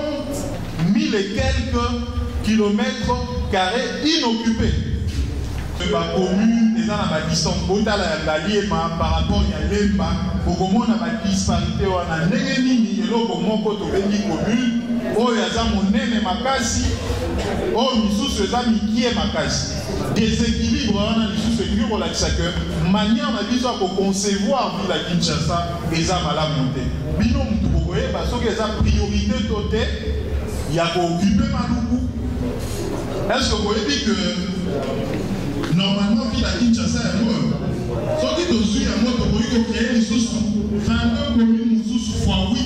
000 et quelques kilomètres carrés inoccupés. Ma commune, déjà dans ma distance, par rapport à l'EMBA, pour comment on a ma disparité, on a négéni, et là, comment on a une commune, oh, il y a mon nez, ma casse, oh, Missou, c'est ça, qui est ma casse. déséquilibre wana lisusu elingi kolakisa ke manière na biso ya koconcevoir ville ya Kinshasa eza malamu te. Bino mutu bokoyeba soki eza priorité to te ya kookupe maluku. Est-ce que vous voyez que normalement ville ya Kinshasa yango soki tozwi yango tokoki kokreye lisusu 22 communes mosusu fois 8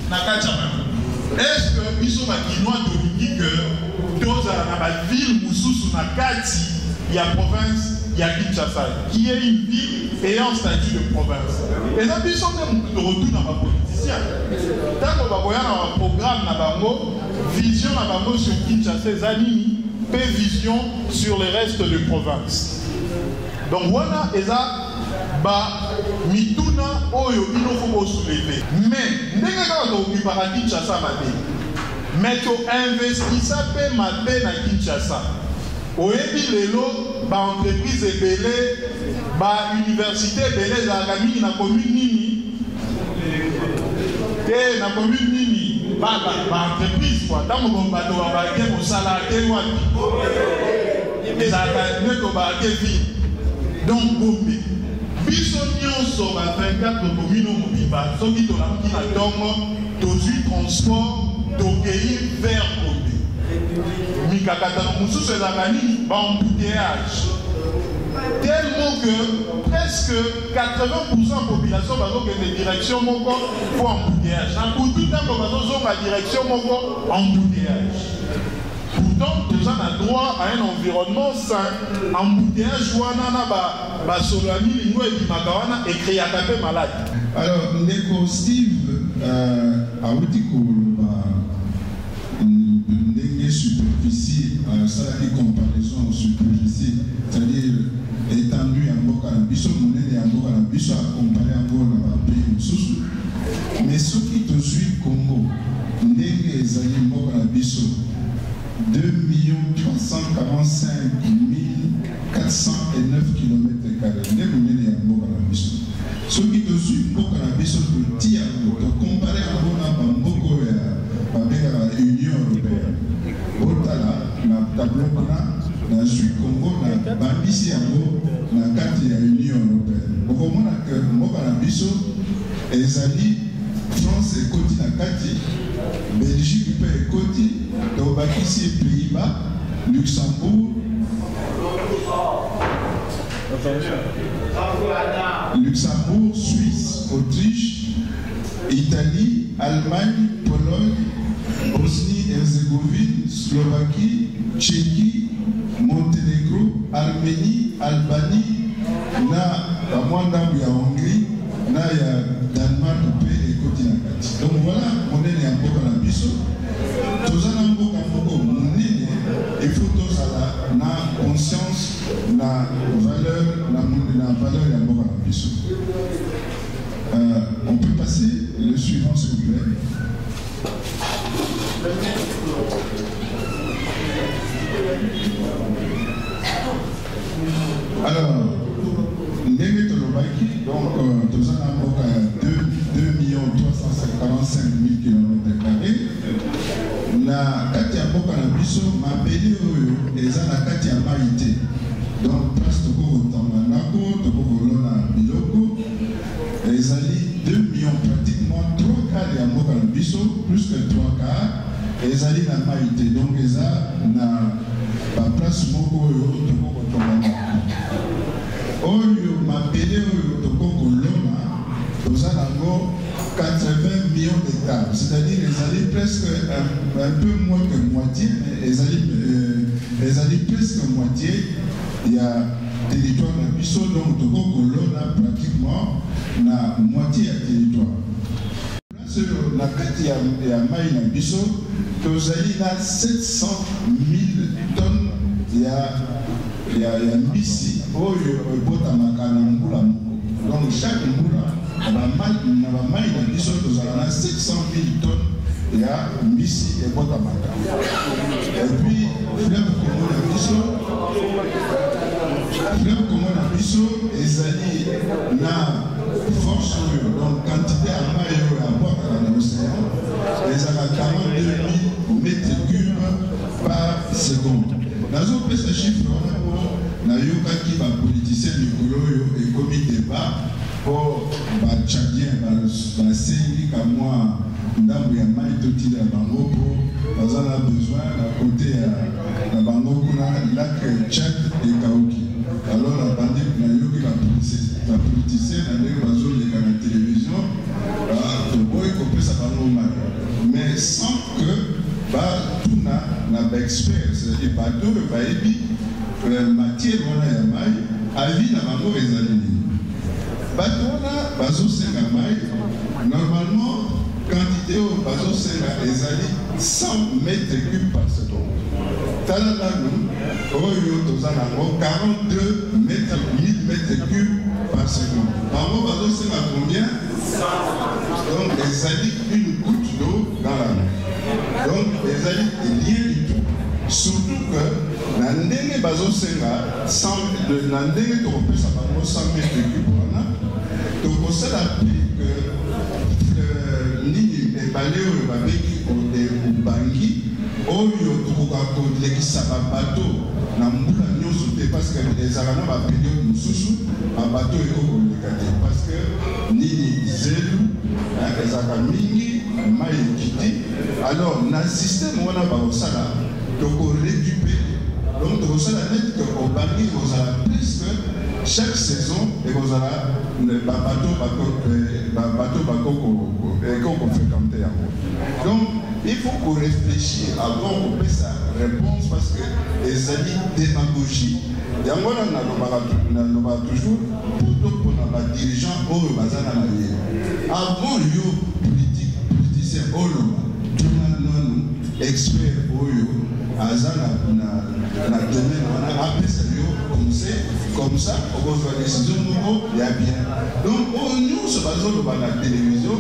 na kati ya bango. Est-ce que biso bakinois tolingi ke tozala na baville mosusu na kati ya province ya Kinshasa qui est une ville ayant statut de province? Et ça biso de retour dans ma politicien. Tant que bakoya na programme na bango, vision na bango sur Kinshasa ezali pe vision sur le reste de province. Donc voilà eza ba mituna oyo bino faut soulever. Mais ndenge kaka tokipaka Kinshasa mabe. Mais to investissa pe mabe na Kinshasa. Oyebi lelo ba entreprise ebele ba université ebele ezalaka mingi na commune nini te na commune nini ba entreprise kwa ntango bato babake mosala te wapi ezalaka neto bake ville. Donc Gombe biso nyonso ba 24 commune mobimba soki tolamuki na ntongo tozwi transport tokei vers Gombe. Mikakatano mosusu ezalaka nini baembouteillage tellement que presque 80% de la population va dans une direction moko pour embouteillage. Na kutu ntango bazozonga direction moko embouteillage. Pourtant, nous avons droit à un environnement sain. Embouteillage wana na ba solani lingua et makawana écrit à taper malade. Alors, Neko Steve a outi une superficie, ça a une comparaison superficie, c'est-à-dire étendue en boca à biso, monnaie en boca à biso, à comparer en boca à pays sous. Mais ce qui te suit Congo, ndenge ezali boca à biso, 2 345 409 km². Ndenge monnaie en boca à biso. Ce qui te suit boca à biso, te tire, te comparer en boca à Bamboko et l'Union européenne. Otala, na tableau na Sud Congo, na Bambisi yango, na kati ya Union européenne. Okomona que mboka na biso ezali France ekoti na kati, Belgique pe ekoti, to bakisi Pays-Bas, Luxembourg, Suisse, Autriche, Italie, Allemagne, Pologne, Bosnie-Herzégovine, Slovaquie, Tchéquie, Monténégro, Arménie, Albanie, na Rwanda ou ya Hongrie, na ya Danemark et Côte d'Ivoire. Donc voilà, on est en Boka na biso. Tous en Boka Moko, il faut tous na conscience, na valeur, na valeur ya Boka na biso. On peut passer le suivant s'il vous plaît. Alors, ndenge tolobaki, donc nous avons 2 345 000 km². Na kati ya mboka na biso, mabele oyo eza na kati ya mai te. Donc, place toko kotanga nako, toko kolona biloko, ezali 2 millions, pratiquement 3 quarts ya mboka na biso, plus que 3 quarts. Ezali na mai te, donc eza na ba place moko oyo toko kotonga oyo mabele oyo toko kolona toza nango 80 millions d'hectares, c'est-à-dire ezali presque un peu moins que moitié, mais ezali presque moitié ya territoire na biso, donc toko kolona pratiquement na moitié ya territoire. Sur la kati ya mai na biso tozali na 700 000 tonnes ya mbisi oyo ebotamaka na mbula moko. Donc chaque mbula na bamai na biso tozala na 700 000 tonnes ya mbisi ebotamaka. Et puis fleuve Congo na biso ezali na force oyo, donc quantité ya mai oyo ya boka na océan ezala 42 000 mètres cubes par seconde. Nazo pesa chiffre na yokaki ba politicien likolo et comme débat pour ba tchadien ba sengi ka moi ndambo ya mai totila bango po bazana besoin à côté ya bango kuna lac Tchad et Kaouki. Alors la bandit na yoki la politicien na ndenge bazoleka na télévision boy kopesa bango mai mais sans que tout na expert, c'est-à-dire bateau matière wana ya mai avis na bango ezali bateau wana bazosenga mai normalement quantité oyo bazosenga ezali 100 mètres cubes par seconde tala nanu oyo toza nango 42 000 mètres cubes par seconde bango bazosenga combien 100. Donc ezali une goutte d'eau dans la mer. Donc les alliés rien du tout. Surtout que Nandenge Bazosenga, Nandenge Toropesa Bango 100 mètres cubes, donc on sait que Nini et Baléo Babeki ou Bangi, Oyo Tokoko Lekisaba bateau, Nambuka Nyosote, parce que les Arana va payer une sous un bateau et au parce que Nini Zelu, Ezaka Mingi, alors, dans le système où on a Barosala, donc on récupère. Donc, on a net qu'au Bangui, on a plus que chaque saison, et on a le bateau qu'on fréquentait. Donc, il faut qu'on réfléchisse avant qu'on puisse sa réponse parce que les alliés démagogie. Et on a toujours pour nos dirigeants au Bazana Marie. Avant, Olo, non expert Oyo, Azana na domaine, on a appelé ça comme ça, on va faire des décisions, il y a bien. Donc, nous, se basons sur la télévision,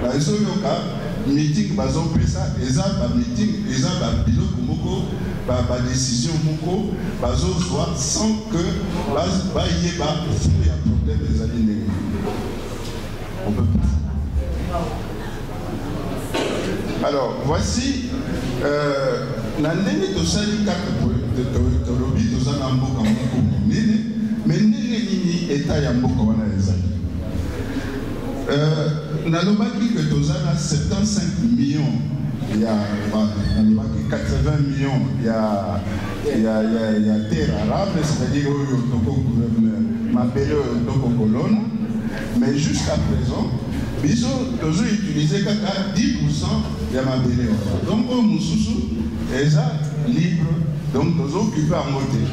la raison de meeting, basons sur ça, et ça, meeting, et ça, pilote, par décision, basons soit sans que, il y ait un problème des années. On peut pas. Alors, voici, Nandene Tosali 4 Tolobi, Tozana Mboka Moko Nene, mais Nene État Yamboka Wana Ezali. Nalobaki que Tozana 75 millions, il y a 80 millions, il y a terre arabe, c'est-à-dire Toko gouverneur, Mabele Toko Colonne, mais jusqu'à présent, ils ont toujours utilisé 10% de la mabélé. Donc, au Moussoussou, ils sont libres, donc ils ont occupé à monter.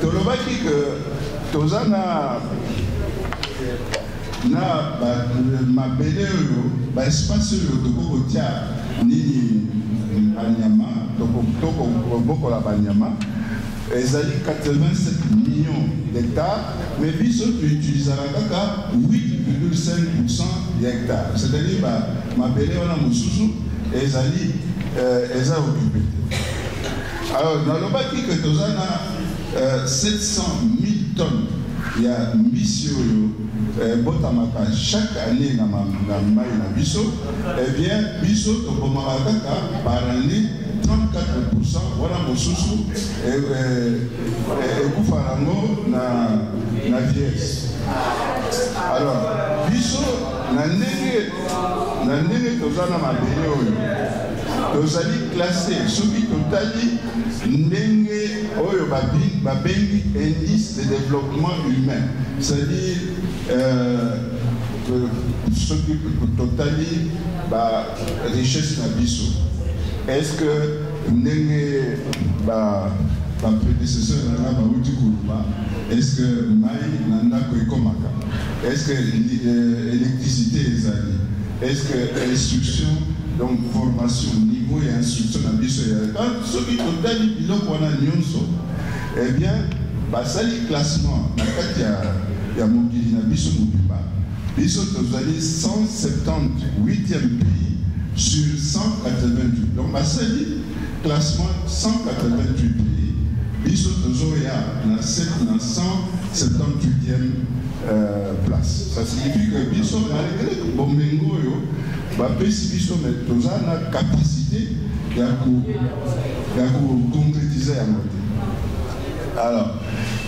Tolobaki que Tozana na mabélé, espace de Tia, ni Anyama, Toko la Banyama. Ils ont 87 millions d'hectares, mais ils ont utilisé 8,5% d'hectares. C'est-à-dire que ma belle on a Moussoussou et ils ont occupé. Alors, dans le bâti que nous avons 700 000 tonnes, il y a Bissio, Botamaka, chaque année dans ma Bissau, eh bien, Bissau, par année, 34%, voilà mon sous et Koufarango na vieille. Alors, Bissau, na nene tozana mabele tozali classé, ceux qui totali ndenge oyo babengi indice de développement humain, c'est-à-dire ceux qui totali richesse na Bissau. Est-ce que ndenge prédécesseur na bauti kuluba, est-ce que mai nanda koekomaka, est-ce que électricité ezali, est-ce que instruction, donc formation niveau et instruction na biso quand ceux qui totali biloko wana nyonso, eh bien basali classement na kati ya mokili na biso mobimba biso tozali 178e pays sur 188. Donc, basali classement 188 pays. Biso tozoya na 178e place. Ça signifie que biso malgré que bomengo yo bapesi biso mais toza na capacité ya concrétiser à côté. Alors,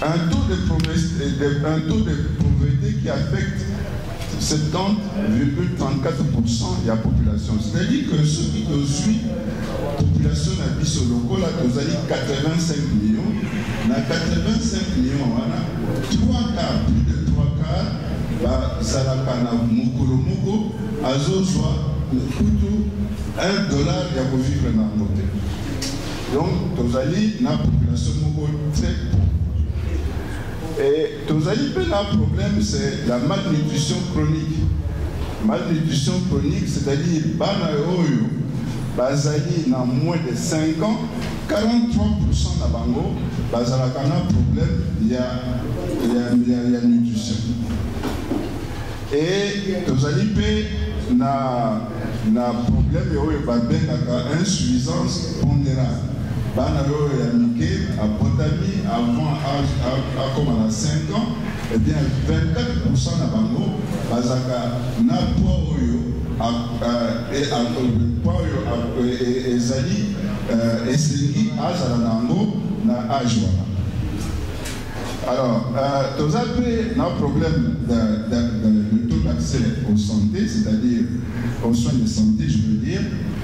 un taux de pauvreté qui affecte 70,34% de la population. C'est-à-dire que ceux qui nous suivent, la population a mis sur le local, là, nous avons 85 millions. Dans 85 millions, voilà, 3 quarts, plus de 3 quarts, Zalakana Mokolomoko, Azo soit $1 pour vivre dans le monde. Donc, nous avons une population très pauvre. Et nous avons un problème, c'est la malnutrition chronique. Malnutrition chronique, c'est-à-dire, Banaoyo, Bazali, dans moins de 5 ans, 43% de Bango, Bazalakana problème, il y a nutrition. Et nous avons un problème, il y a insuffisance pondérale. Banalo et Amike, à Botami, avant comme à 5 ans, eh bien 24% de Bango, Bazaka, n'a et Zali, et Sengi, Azalanango, n'a Ajwana. Alors, nous avons un problème de taux d'accès aux santé, c'est-à-dire aux soins de santé, je veux dire.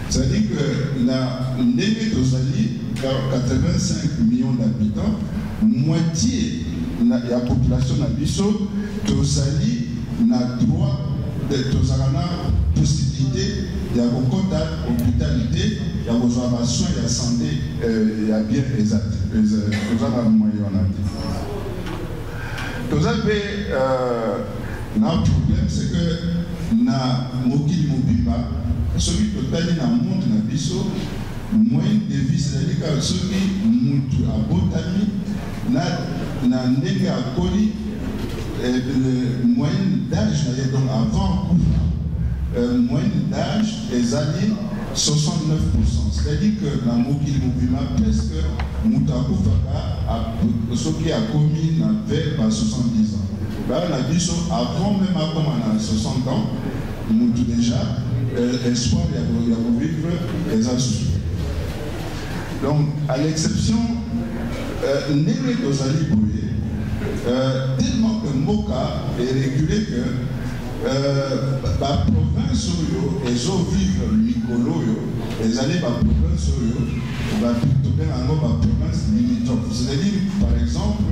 C'est-à-dire que la Némé d'Ozali, 85 millions d'habitants, moitié de la population d'Abisso, d'Ozali n'a droit de possibilité de l'hôpitalité, de la soins de la santé, il y a bien exact. Nous avons un moyen Nous avons un problème, c'est que na Mokili Mobimba, celui qui est dans le monde na biso, moyen de vie, c'est-à-dire que celui qui est à Botami, na ndenge à Koli, moyenne d'âge, donc avant moyenne d'âge, les années 69%. C'est-à-dire que dans Mokili Mobima, presque Moutakoufaka, ce qui a commis vers 70 ans. Là, on a dit avant même à 60 ans, nous déjà, espoir de vivre les assos. Donc, à l'exception, Nélé Dozali Boye, tellement que Moka est régulé que la province et les eaux vivent Mikolo, les années la province va plutôt bien en la province limitrophe. C'est-à-dire, par exemple,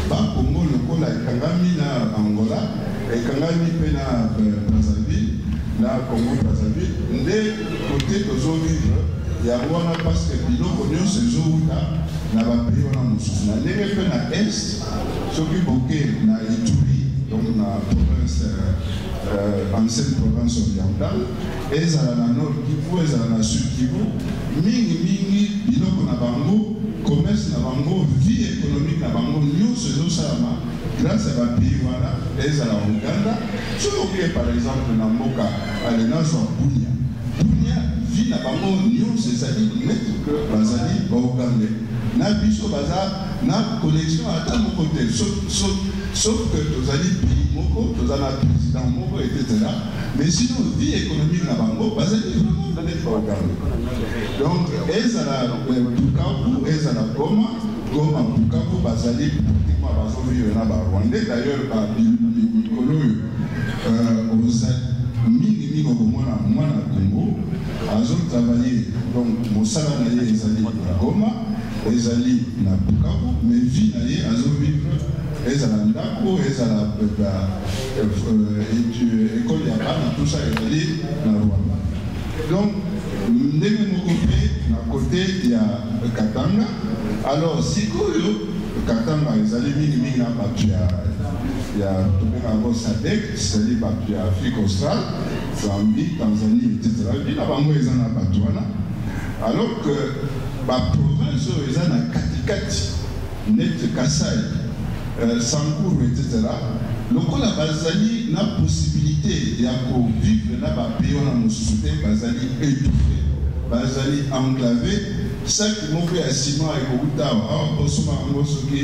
Congo, le Congo, Kangami na Angola, et Kangami na Brazzaville, na Congo Brazzaville, des côtés de eaux vivent, il y a vraiment parce que Bilo Konyo, ces eaux là, na ba pays on a moussous. Na l'ERP na Est, ce qui boqué na Ituri, donc na province, ancienne province orientale, et ça na Nord Kivu, et ça na Sud Kivu, mingi, Bilo na Bango, commerce na Bango, vie économique na Bango, nous ces eaux salama, grâce à la pays voilà, et ça na Ouganda, ce qui par exemple na Moka, à l'Énage en Bounia. Vie na Bango, nous c'est à dire mettre que Bazali va Ouganda. Na biso baza na connexion à tant de côté sauf que tous allez pays moko tous allez président moko etc. Mais sinon vie économique na bango bazali vraiment dans les programmes. Donc ezala Bukavu ezala Goma Bukavu bazali pratiquement bazo vivre na ba Rwanda d'ailleurs ba Mikolo aux mingi komona mwana Congo azo travailler donc mosala na ye ezali na Goma ezali na Bukavu, mais vie na ye azo vivre ezala ndako ezala école ya bana tout ça ezali na Rwanda. Donc ndenge moko mpe na côté ya Katanga. Alors sikoyo Katanga ezali mingi na bato ya tobenga SADC, c'est-à-dire bato ya Afrique australe, Zambie, Tanzanie, etc. Bina bango eza na bato wana. Alors que la province est na Katikati, Net Kasai, Sankourou, etc. Donc la Bazali n'a possibilité de vivre dans le pays, on a une société Bazali étouffée, Bazali enclavée. Ça qui m'a fait à Simon et Koguta, on qui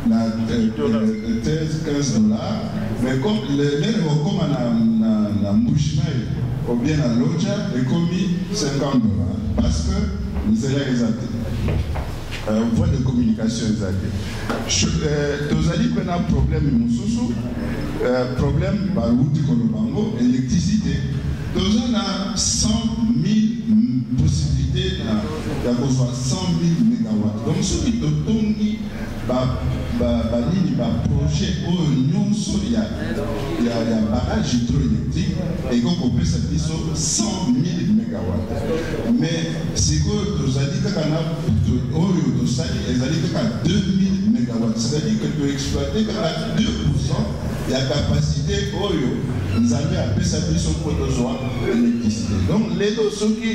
na 13-15 $, mais comme les comme na Mouchmaï, ou bien à Loja, et commis $50. Parce que nous allons exalter. Voie de communication exaltée. Nous allons un problème, problème, route Kolobango, électricité. Nous avons 100 000 possibilités d'avoir 100 000 mégawatts. Donc, ce qui est projet il y a barrage hydroélectrique et qu'on peut s'appuyer sur 100 000 mégawatts. Mais c'est que nous avons dit que 2 000 mégawatts. C'est-à-dire que tu peux exploiter 2% de la capacité nous avons appelé ça sur l'électricité. Donc, les deux sont qui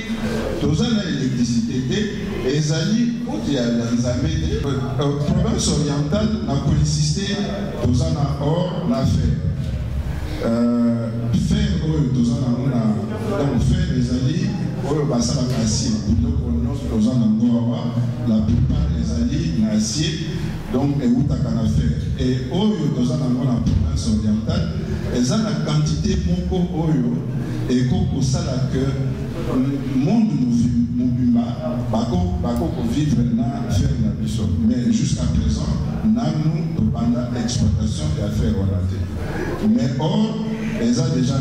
nous avons l'électricité et ils ont dit la province orientale n'a polycysté, nous avons or, la fer. Fer, nous avons fait les alliés, ça va acier. Nous avons la plupart des alliés l'acier. Donc, et où tu as faire. Et nous avons la province orientale, ils ont la quantité de et qu'on sait que le monde nous vit pour vivre dans faire la mission. Mais jusqu'à présent, nous avons pendant l'exploitation et à faire relater. Mais or, ils ont déjà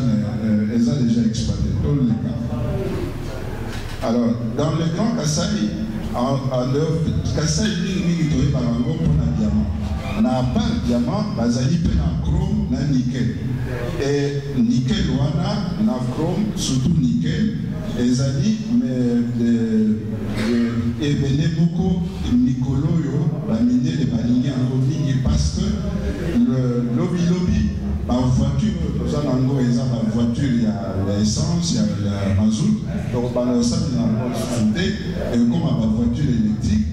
exploité tous les cas. Alors, dans le Grand Kassai, Kassai est par rapport au diamant. Na pas diamant, bazali pe na chrome, na nickel. Et nickel wana, na chrome, surtout nickel. Et zali, et venez beaucoup, Nicoloyo, la miner les balignes en ligne parce que le lobby, ma voiture, nous avons une voiture, il y a l'essence, il y a mazout, donc on va ça, il y a un et comme ma voiture électrique,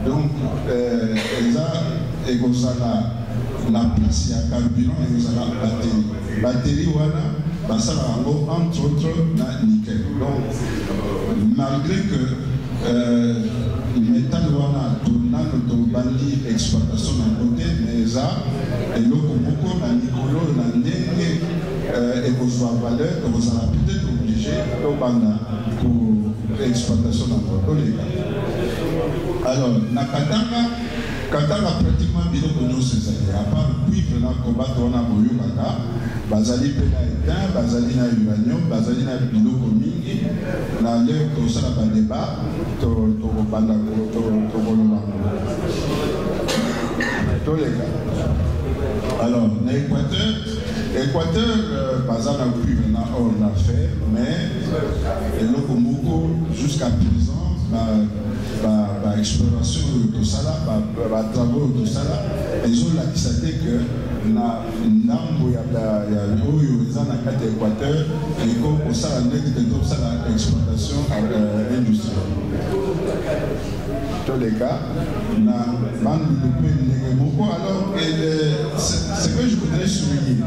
donc, et vous avez la place, il y a carburant et vous avez la batterie. Batterie, voilà, ça va entre autres, dans nickel. Donc, malgré que le métal, voilà, tournant de bandi exploitation d'un côté, mais ça, et l'autre, la Nicolo, la Ndenge, et vous avez valeur, que vous allez peut-être obligé, pour l'exploitation d'un côté. Alors, Katanga pratiquement biloko nyonso ezali à part cuivre na combattre wana boyokaka bazali mpe na étain bazali na uranium bazali na biloko mingi na leo tosala badébat tokobanda tokoloba toleka. Alors na Équateur baza na cuivre na or na fer mais eloko moko jusqu'à présent exploration de ça travaux de ça ils ont l'acquis que na nambo ya oyo eza na kati ya Équateur et comme pour ça la net de tout ça l'exploitation industrielle tous les cas na bande de beaucoup alors ce que je voudrais souligner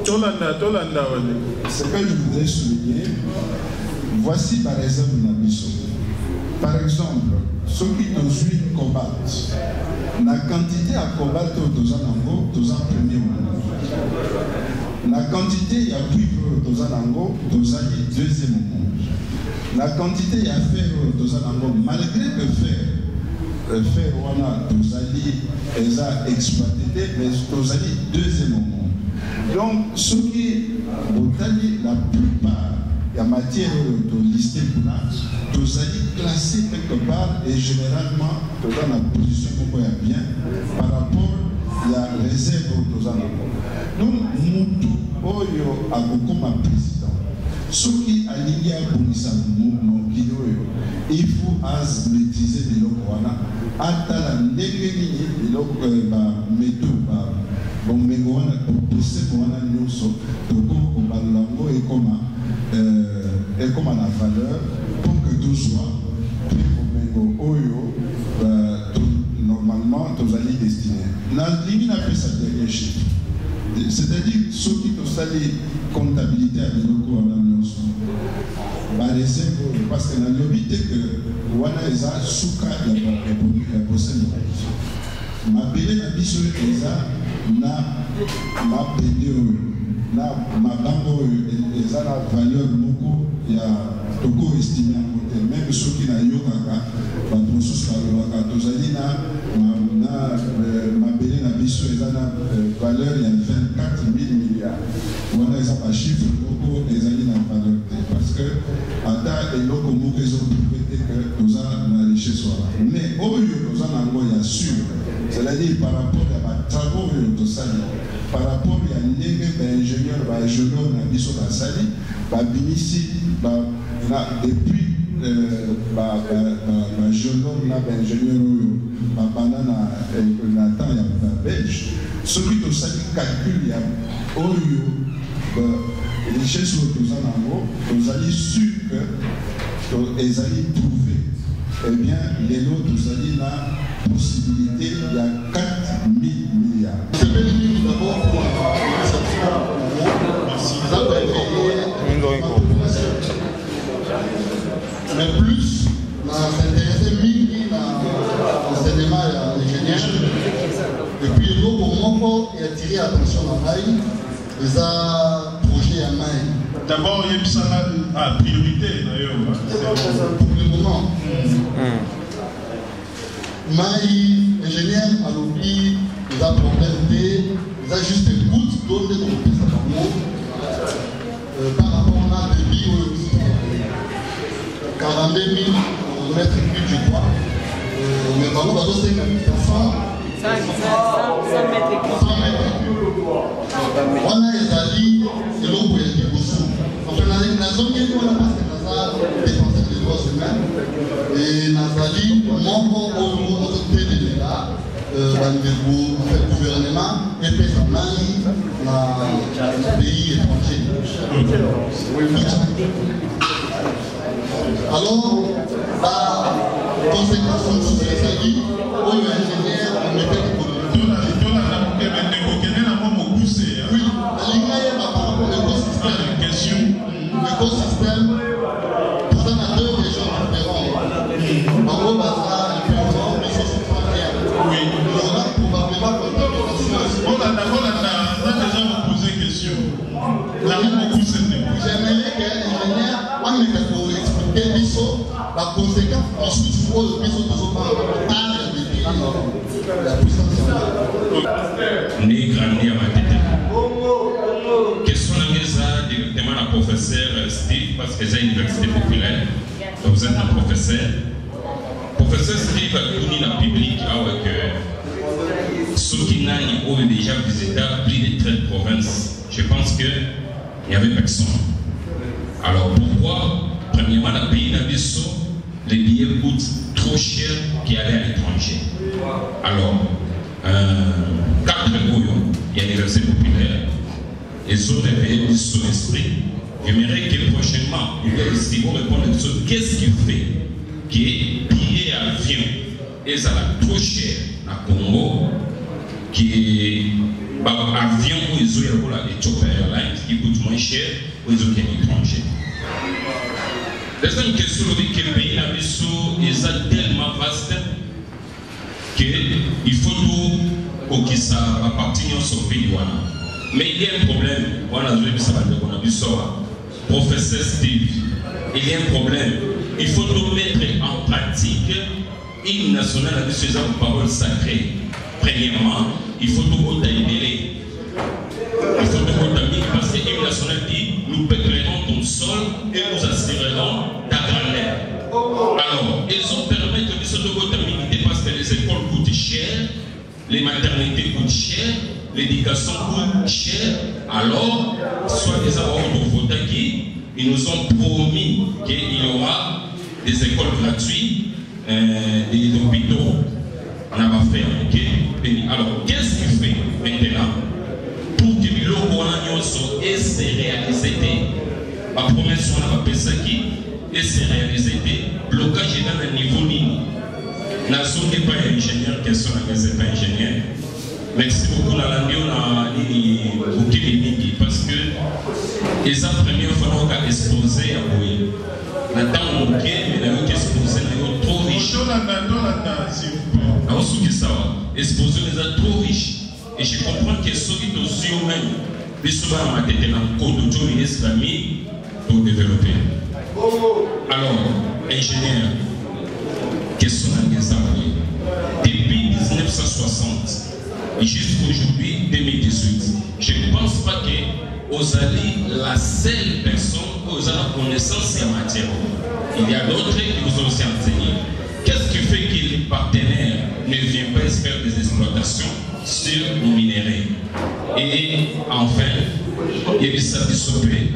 ce que je voudrais souligner voici par exemple la mission. Par exemple, ceux qui nous suivent combattent, la quantité à combattre aux anangos, aux en premier moment. La quantité à cuivre aux anangos, aux en deuxième moment. La quantité à fer aux anangos, malgré le fer, on a aux alliés, ils ont exploité, mais aux alliés deuxième moment. Donc, ceux qui ont la plupart, il y a matière de lister pour là, tous allez classer quelque part et généralement, dans la position qu'on voit bien par rapport à la réserve de nos donc, nous, Oyo, à beaucoup ma président, ceux qui alignent à Bonissa, il faut maîtriser les locoana, à la négligée, les locoana, métaux, bon, mais on a poussé pour un nouveau, au balango et comment. Et comme la valeur pour que tout soit normalement tous allés destinés. La ligne a fait sa dernière chiffre. C'est-à-dire ceux qui ont allé comptabilité à l'eau en annonce. Parce que dans l'obité que Wana Eza Souka la possède. Ma belle na biso Eza na ma pédé na makambo eza na valeur moko ya toko estimé en côté même soki na yokaka bato mosusu balobaka tozali na mabele na biso eza na valeur ya 24 000 milliards wana eza bachiffre moko ezali na valeur te parce que ata eloko moko ezoprouve te que toza na richesse wana mais oyo toza nango ya sûr c'est-à-dire par rapport à batravaux oyo tosali par rapport à ndenge baingénieur bagéologue na biso basali babimisi depuis bagéologue na baingénieur oyo babanda na temps ya belge soki tosali calcul ya oyo richesse oyo toza nango tozali sûr que ezali prouvé eh bien lelo tozali na possibilité il y a 4 000 milliards. C'est bien d'abord pour mais plus, s'intéresser mille dans l'enseignement et l'ingénieur. Et puis, l'autre moment, il a attiré l'attention à Maï, les projets à Maï. D'abord, il y a une priorité d'ailleurs. Pour le moment. Maï, ingénieur, a l'oubli, il a problème il a juste une goutte d'eau de par rapport à un débit 42 000 mètres cubes, je crois. Mais par contre, 100 mètres cubes. On a les alliés, c'est l'eau pour les déboussons. Enfin, la zone qui est là, parce que ça a dépensé des droits humains. Et Nazali, membre au côté de là, le gouvernement et puis ça manie dans les pays étrangers. Alors, la conséquence de ce que ça dit, au ingénieur, on mettait des oui, la ligne est par rapport à l'écosystème. L'écosystème, ça a deux régions différentes. En gros, ça a une région de socio-frontière. Oui. On a probablement contamination. On a déjà posé une question. J'aimerais que l'ingénieur, on m'ait pour expliquer la conséquence ensuite il faut le plus de la puissance. Ni grandi à ma tête. Question directement à la professeur Steve, parce que c'est une université populaire. Donc vous êtes un professeur. Professeur Steve a connu la public avec ceux qui ont déjà visité plus de 13 provinces. Je pense qu'il n'y avait personne. Alors pourquoi, premièrement, le pays d'Abisso, les billets coûtent trop cher qui allaient à l'étranger. Alors, 4 bouillons, il y a des recettes populaires, et sont réveillés de son esprit. J'aimerais que prochainement, si vous répondez à ça, qu'est-ce qui fait que les billets à l'avion et ça va trop cher à Congo, qui avion où ils ont la Ethiopia Airlines qui coûte moins cher où ils ont un étranger. Deuxième question, que le pays d'Abisso est tellement vaste qu'il faut tout pour qu'il appartienne au pays. Mais il y a un problème, professeur Steve, il y a un problème. Il faut nous mettre en pratique une nationale avec ses paroles sacrées. Premièrement, il faut tout contaminer. Il faut tout contaminer parce que l'hymne national dit nous pétrirons ton sol et nous assurerons ta grandeur. Alors, ils ont permis de se contaminer parce que les écoles coûtent cher, les maternités coûtent cher, l'éducation coûte cher. Alors, soit les ordres Votaki, ils nous ont promis qu'il y aura des écoles gratuites, des hôpitaux. On n'a pas fait un alors, qu'est-ce qu'il fait maintenant pour que le Coranioso ait se réalisé? La promesse on a fait ça qui et se réalisé blocage dans le niveau ligne. La zone n'est pas ingénieur, question n'est pas ingénieur. Merci beaucoup la langue on a dit parce que les premières fois on a exposé à Boy. La temps on a exposé trop riche. Exposé les a trop riches. Et je comprends que ceux qui sont même, biso bana matete na kodo to ministre ami pour développer. Alors, ingénieur, question d'engagement. Depuis 1960 et jusqu'aujourd'hui 2018, je ne pense pas que Ozali la seule personne qui a la connaissance en matière. Il y a d'autres qui vous ont aussi enseigné. Qu'est-ce qui fait que les partenaires ne viennent pas faire des exploitations sur les minéraux? Et enfin, il y a ça dissoper.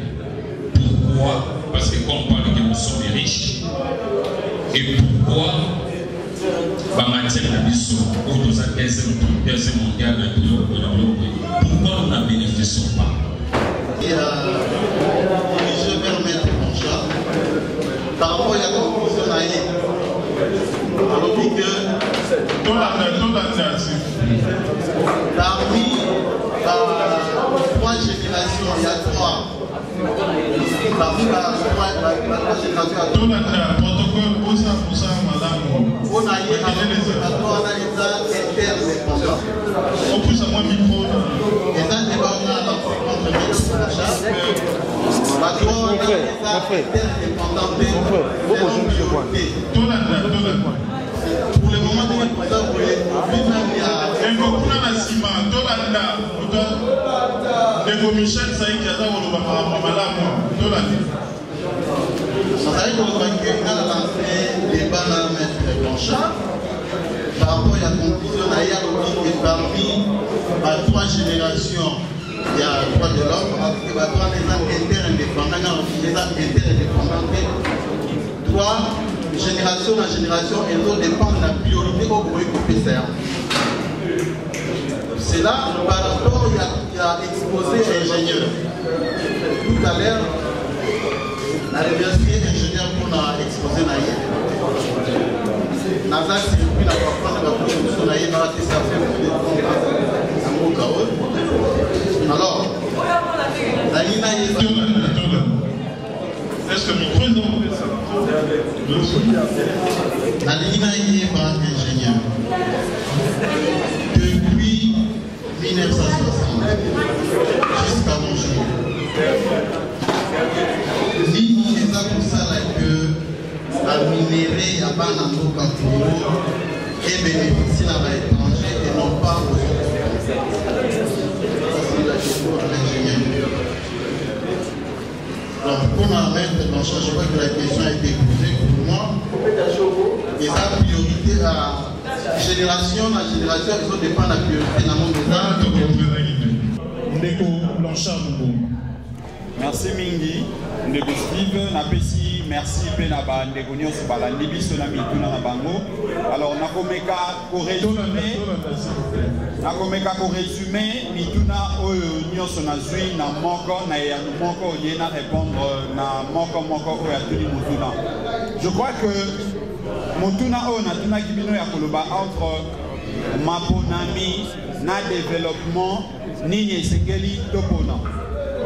Pourquoi? Parce que quand on parle que nous sommes riches, et pourquoi la matière de l'issue, ou dans la deuxième mondiale, pourquoi nous n'en bénéficions pas? Et je vais remettre mon chat par rapport à la conclusion alors que parmi trois générations, il y a trois. Parmi la génération, on a eu pour le moment, par rapport à la conclusion, parmi trois générations, il y a droit de l'homme, avec les interdépendants, trois génération à génération, elles ont dépend de la priorité au bruit PCR. C'est là, par rapport, il a exposé l'ingénieur. Tout à l'heure, la remercié ingénieur pour l'exposé naïe. Naza circuit la prendre la production naïe dans la question alors, naïe naïe. Est-ce que le micro est dans la ligne est par ingénieur. Depuis 1960 jusqu'à mon jour. Ligne est à pour ça que la minerai à Banambo Congo est bénéficiée à l'étranger et non pas aux autres. C'est la question de l'ingénieur. Alors, pour ma mère, je vois que la question a été posée pour moi. Et la priorité à génération, ils ont dépend de la priorité dans le monde des arts. Merci Mingi, Ndeko Steve, Napesi, merci Penaba, Ndeko Nyos Balandi, Bisonami, Tuna Nabango. Alors, Nakomeka, pour résumer, Mituna, Nyos Nazui, na Moko, na Moko, Yena répondre, na Moko, Oyatuni Mutuna. Je crois que Mutuna, Natuna Kibino Yakoloba, entre Maponami, na développement, Nini Sengeli, Topona.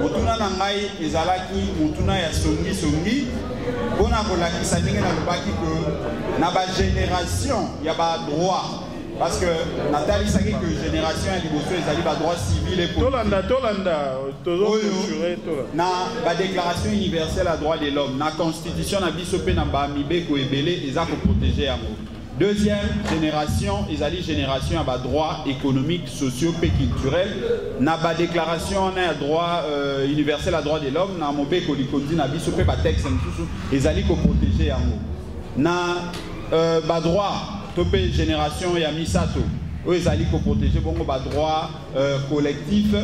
Mutuna nangai ezalaki mutuna ya songi bona kolakisa ndenge na lobaki que na ba génération ya ba droit parce que Nathalie saki que génération ya liboso ezali ba droit civil et politique na ba déclaration universelle à droit de l'homme na constitution na biso pe na ba mibeko ebele eza ko protéger yango. Deuxième génération, ils allaient génération à droit économique, sociaux et culturel. Na ba déclaration na droit universel à droit de l'homme, na mobe kolikondi na biso pe ba texte ils allaient ko protéger yango. Na ba droit topé génération ya misato, ils allaient ko protéger bongo ba droit collectif.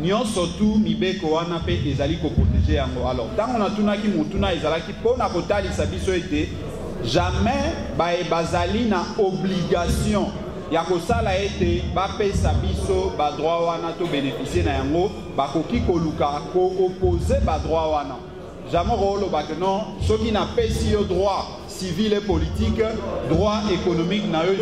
Nyon surtout mibeko wana pe ils allaient ko protéger yango. Alors, tant on a tunaki mutuna ils allaient pona kotali sabiso été jamais bazali na obligation ya kosala ete bapesa biso ba droit wana to bénéficier na yango bakoki koluka ko opposer ba droit wana jamais rolo ba que non soki na pesi yo droit civil et politique droit économique na yo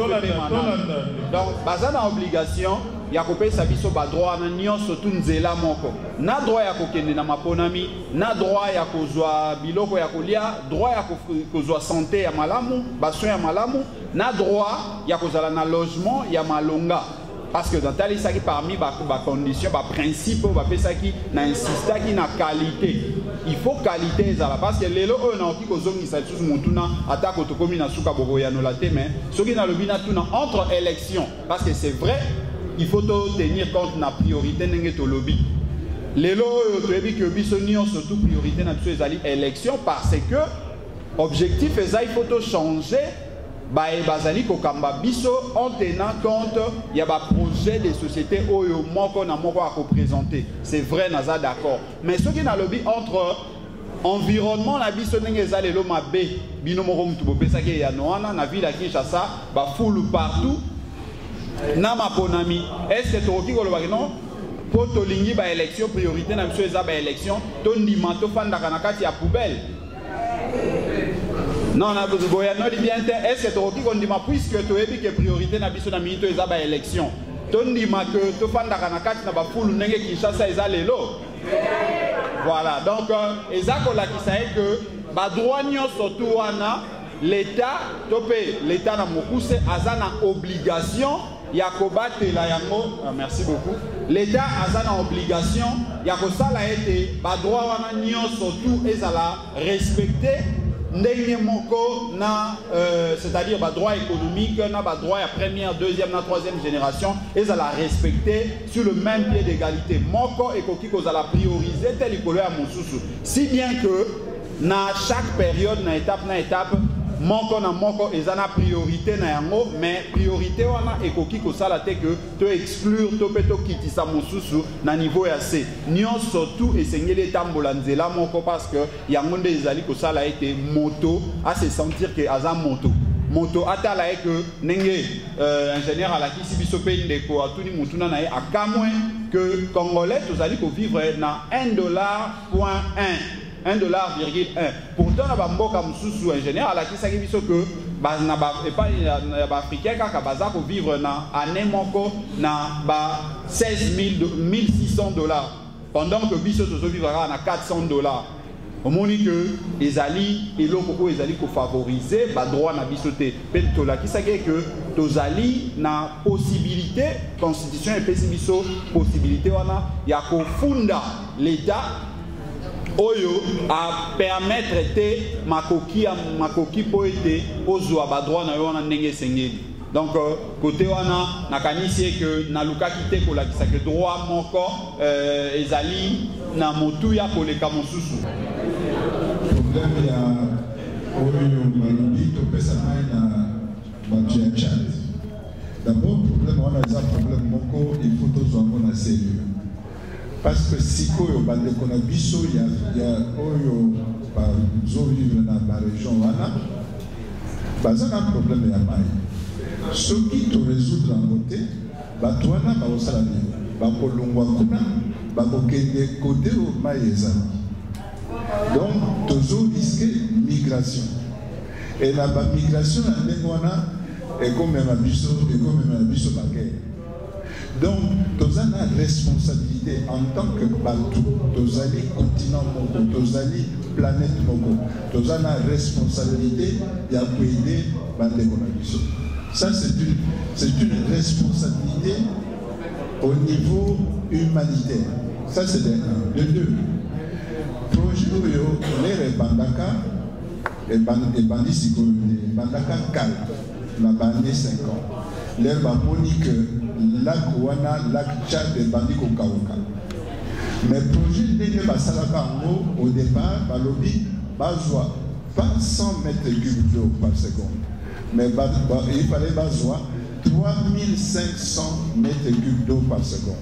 donc bazana obligation ya kopesa biso ba droit na nyonso tu nzela moko na droit ya kokende na maponami na droit ya kozwa biloko ya kolia droit ya kozwa santé ya malamu baso ya malamu na droit ya kozala na logement ya malonga parce que dans tel ça qui parmi les conditions, les principes, qui n'insiste qui na qualité. Il faut qualité parce que les lots on a qui kozongi ça tous montuna attaque autocomi na suka bogoya no la mais ce qui na le bina tuna entre élections parce que c'est vrai il faut tenir compte de la priorité de lobby. Les lots surtout priorité de l'élection parce que l'objectif est qu'il faut changer en tenant compte il y a des projets de société où il y a représenter. C'est vrai, nous sommes d'accord. Mais ce qui est dans le lobby entre environnement, la biso n'engeza les lots mabé, binomorom tubopesa qui est à Noana, na ville à Kinshasa, foule partout. Nama ponami, est-ce que tu as non? Pour que tu aies élection, priorité, na biso eza ba élection, ton dimanto fanda kanakati ya poubelle. Non, na boyano di bien est-ce que tu as dit puisque tu as dit que priorité na biso na minito eza ba élection. Ton dima que tu fanda kanakati na ba foule nenge Kinshasa eza lelo. Voilà, donc ezako la qui sait que ba droit surtout wana l'État topé l'État na mokuse azana obligation Yakoba la yango, merci beaucoup. L'État a une obligation, Yakosa la été, ba droit wana nyon surtout ezala respecter ndenge moko na c'est-à-dire ba droit économique, na ba droit à première, deuxième, na troisième génération, ezala respecter sur le même pied d'égalité. Moko ekoki kozala prioriser tel ikolo ya mosusu. Si bien que na chaque période na étape moko na moko ezana priorité na yango mais priorité wana ekoki ko sala te que to exclure to peto kitisa mosusu na niveau ya C nyon surtout esengeli tambola nzela moko parce que yango nde ezali ko sala ete moto à se sentir que aza moto atala que nenge ingénieur à la kisi biso pe ndeko atuni mutuna na ye akamwe que congolais tozali ko vivre na $1.1 $1,1. Pourtant, on a beaucoup de ingénieurs à la qui s'agit que les Africains qui vivre dans l'année na 16,600 $. Pendant que Bisso vivra à $400. Au moment que les alliés et l'autre les alliés favoriser le droit na bisoté. Peut-être là qui s'agit que les alliés na possibilité constitution et biso possibilité wana ya ko funda l'État oyo à permettre te makoki po ete ozwa ba droit na yo na ndenge sengeli. Donc côté wana nakanisi que na luka kite ko la kisaka droit moko ezali na motu ya koleka mosusu. Problème ya oyo malobi to pesa na batu ya Tchad. D'abord problème wana eza problème moko il faut tozwa na sérieux. Parce que si on a des biso il y a oyo vivre dans la région wana un problème ya mai ce qui te résoudre en côté bato wana baosala nini bakolongwa kuna bakokende côté o mai ezali donc tozo risquer migration et la migration na ndenge wana ekomema biso baguerre. Donc, tu as une responsabilité en tant que Baltou, tu as un continent Moko, tu as une planète Moko, tu as une responsabilité d'aider les gens. Ça, c'est une responsabilité au niveau humanitaire. Ça, c'est de un. De deux, projet les Bandaka, et Bandisi, Bandaka Kal, la bande 5 ans. Les Baponi que lac wana lac Tchad et bandiko kaoka mais projet ndenge basalaka ngo au départ balobi bazwa pas 100 mètres cubes d'eau par seconde mais il fallait bazwa 3500 mètres cubes d'eau par seconde.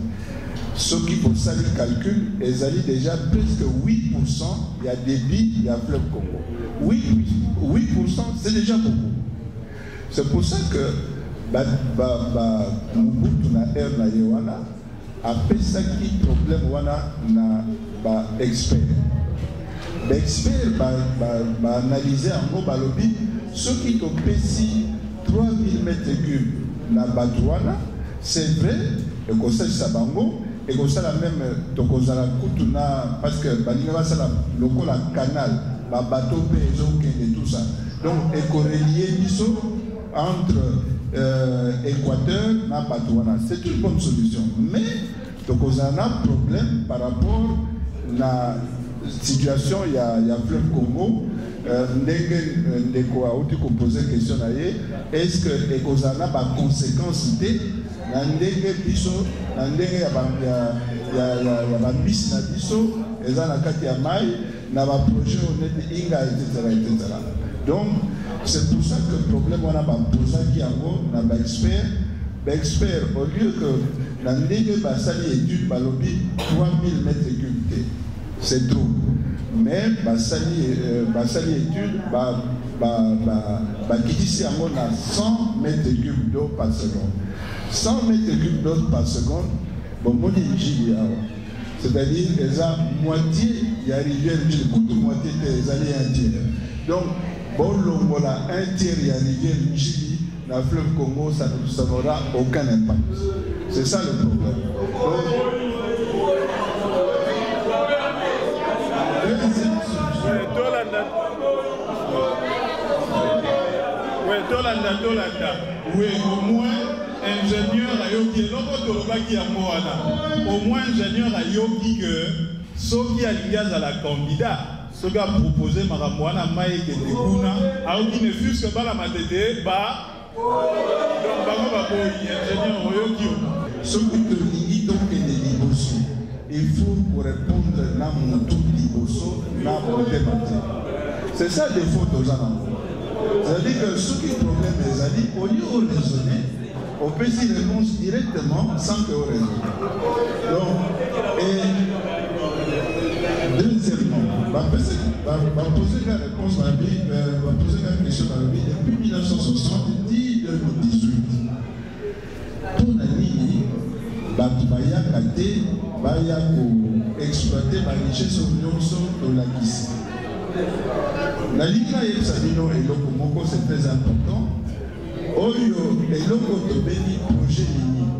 Ce qui pour ça le calcul ezali déjà presque 8% il y a débit il y a fleuve Congo 8% c'est déjà beaucoup. C'est pour ça que Mobutu na air na yewana apesa ki problème wana na ba expert analyser en balobi ce qui te pesi 3000 mètres cubes na batouana c'est vrai et comme ça sabango et comme ça la même tokozala kutuna parce que balinga basala lokola canal ba bateau pe et tout ça donc et corrélier biso entre Équateur, c'est une bonne solution. Mais donc on a un problème par rapport à la situation, il y a fleuve Congo. Ndeko a aussi posé la question est-ce que les conséquences de la biso na ndenge ya bambisi na biso eza na kati ya mai na ba projet honnête inga etc. Donc c'est pour ça que le problème on a posé qui yango na ba expert au lieu que na ndenge ba sali étude ba lobby 3000 mètres cubes c'est trop. Mais basali étude kitisi yango na 100 mètres cubes d'eau par seconde. 100 mètres cubes d'eau par seconde, c'est-à-dire qu'ils ont moitié, il y a rivière, il coûte moitié des années un tiers. Donc, bon, un tiers, il y a rivière, dans le fleuve Congo, ça n'aura aucun impact. C'est ça le problème. Oui, au moins ingénieur a yoki au moins ingénieur a yoki que ceux qui alias à la candidat ceux qui a proposé Maramouana Maï qui était kuna a yoki ne fût que la matete bah donc ingénieur yoki ce qui te dit donc que les liboso il faut pour répondre là mon tout liboso là pour débattre c'est ça le défaut aux gens. C'est-à-dire que ce qui est le problème des alliés, au lieu de raisonner, on peut s'y répondre directement sans que vous raisonnez. Donc, et deuxièmement, on va poser la réponse à la vie, on va poser la question à la vie depuis 1970 2018. Pour la ligne, Baya Kate, Baya exploiter la richesse au de la Kissi. La ligne et Sabino et Lokomoko, c'est très important. Oyo et Lokotobeni, projet lignée.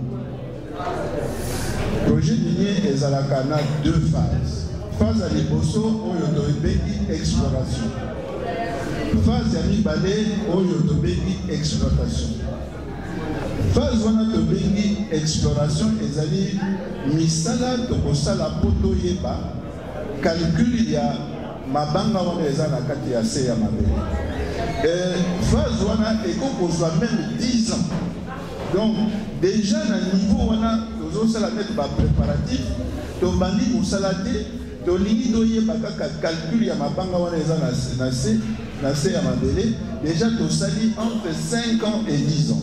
Projet lignée est à la Cana deux phases. Phase à Liboso, Oyo Tobeni, exploration. Phase à Mibale, Oyo Tobeni, exploitation. Phase wana Tobeni, exploration, et Zali, Misala, Tokosala, Poto Yeba, calcul, il y a mabanga wana eza na kati ya se ya mabele. Phase wana ekokozwa même 10 ans. Donc déjà na niveau wana tozosala net ba préparatif tobandi mosala te tolingi toyeba kaka calcul ya mabanga wana eza na se ya mabele. Déjà tosali entre 5 ans et 10 ans.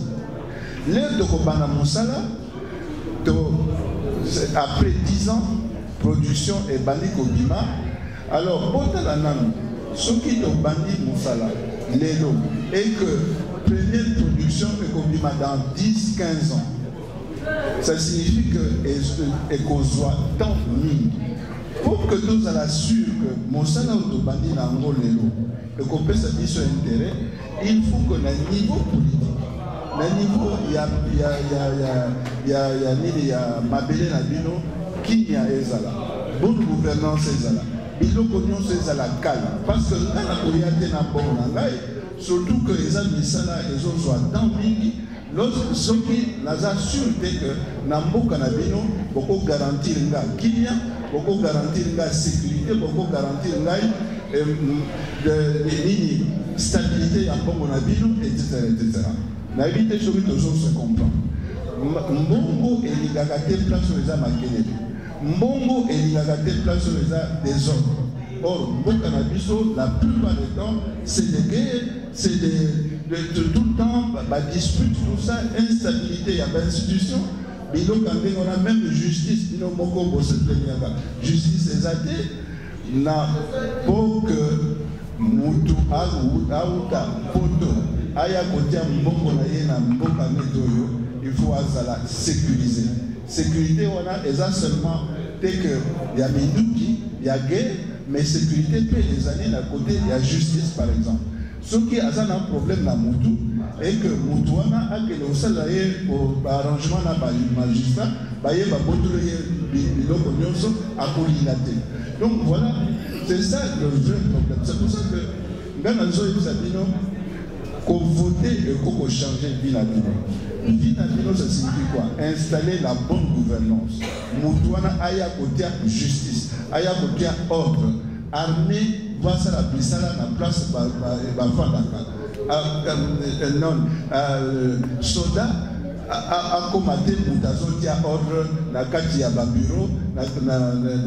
L'air tokobana mosala après 10 ans production et bandi kobima. Alors, autant la nana, ce qui est au bandit Moussala, l'élo, et que première production est comme dans 10-15 ans, ça signifie que qu'on soit tant mis. Pour que nous allons assurer que Moussala ou bandit n'a pas l'élo, et qu'on peut s'appuyer sur l'intérêt, il faut qu'on ait un niveau politique. Le niveau, il y a Mabélé Nabino, qui y a Ezala. Bonne gouvernance Ezala. Il faut qu'on soit à la calme. Parce que là, la Koyate n'a pas surtout que les amis soient dans Mingi, ceux qui nous assurent que Nambo Kanabino, beaucoup garantir la Kinya, beaucoup garantir la sécurité, beaucoup garantir la stabilité à Bongo Nabino, etc. La vie des choses toujours se comprend. Mbongo et l'Igagate place sur les Amakelé. Mbongo et l'Igagate place sur les des hommes. Or, Mbokanabiso, la plupart du temps, c'est des guerres, c'est de tout le temps, dispute, tout ça, instabilité, il y a des institutions. Mais donc, on a même justice, justice exaltée, n'a pas que Moutou, Aouta, Poto, Aya Kotia, Mbongo, Mboka, Metoyo, il faut la sécuriser. Sécurité, on a, et ça seulement, dès qu'il y a Minouki, il y a guerre, mais sécurité, peut les années à côté, il y a justice, par exemple. Ce qui a un problème dans Moutou, et que Moutouana a que le salaire pour arrangement dans le magistrat, il va donc voilà, c'est ça le vrai problème. C'est pour ça que dans le Zoé Sabino, Qu'on voter et qu'on changer vie à bino. Vie à bino, ça signifie quoi? Installer la bonne gouvernance. Moutouana aya côté justice, aya côté ordre. Armée, voit ça la place non, soda a combattu mutazo qui a ordre na kati ya bureau na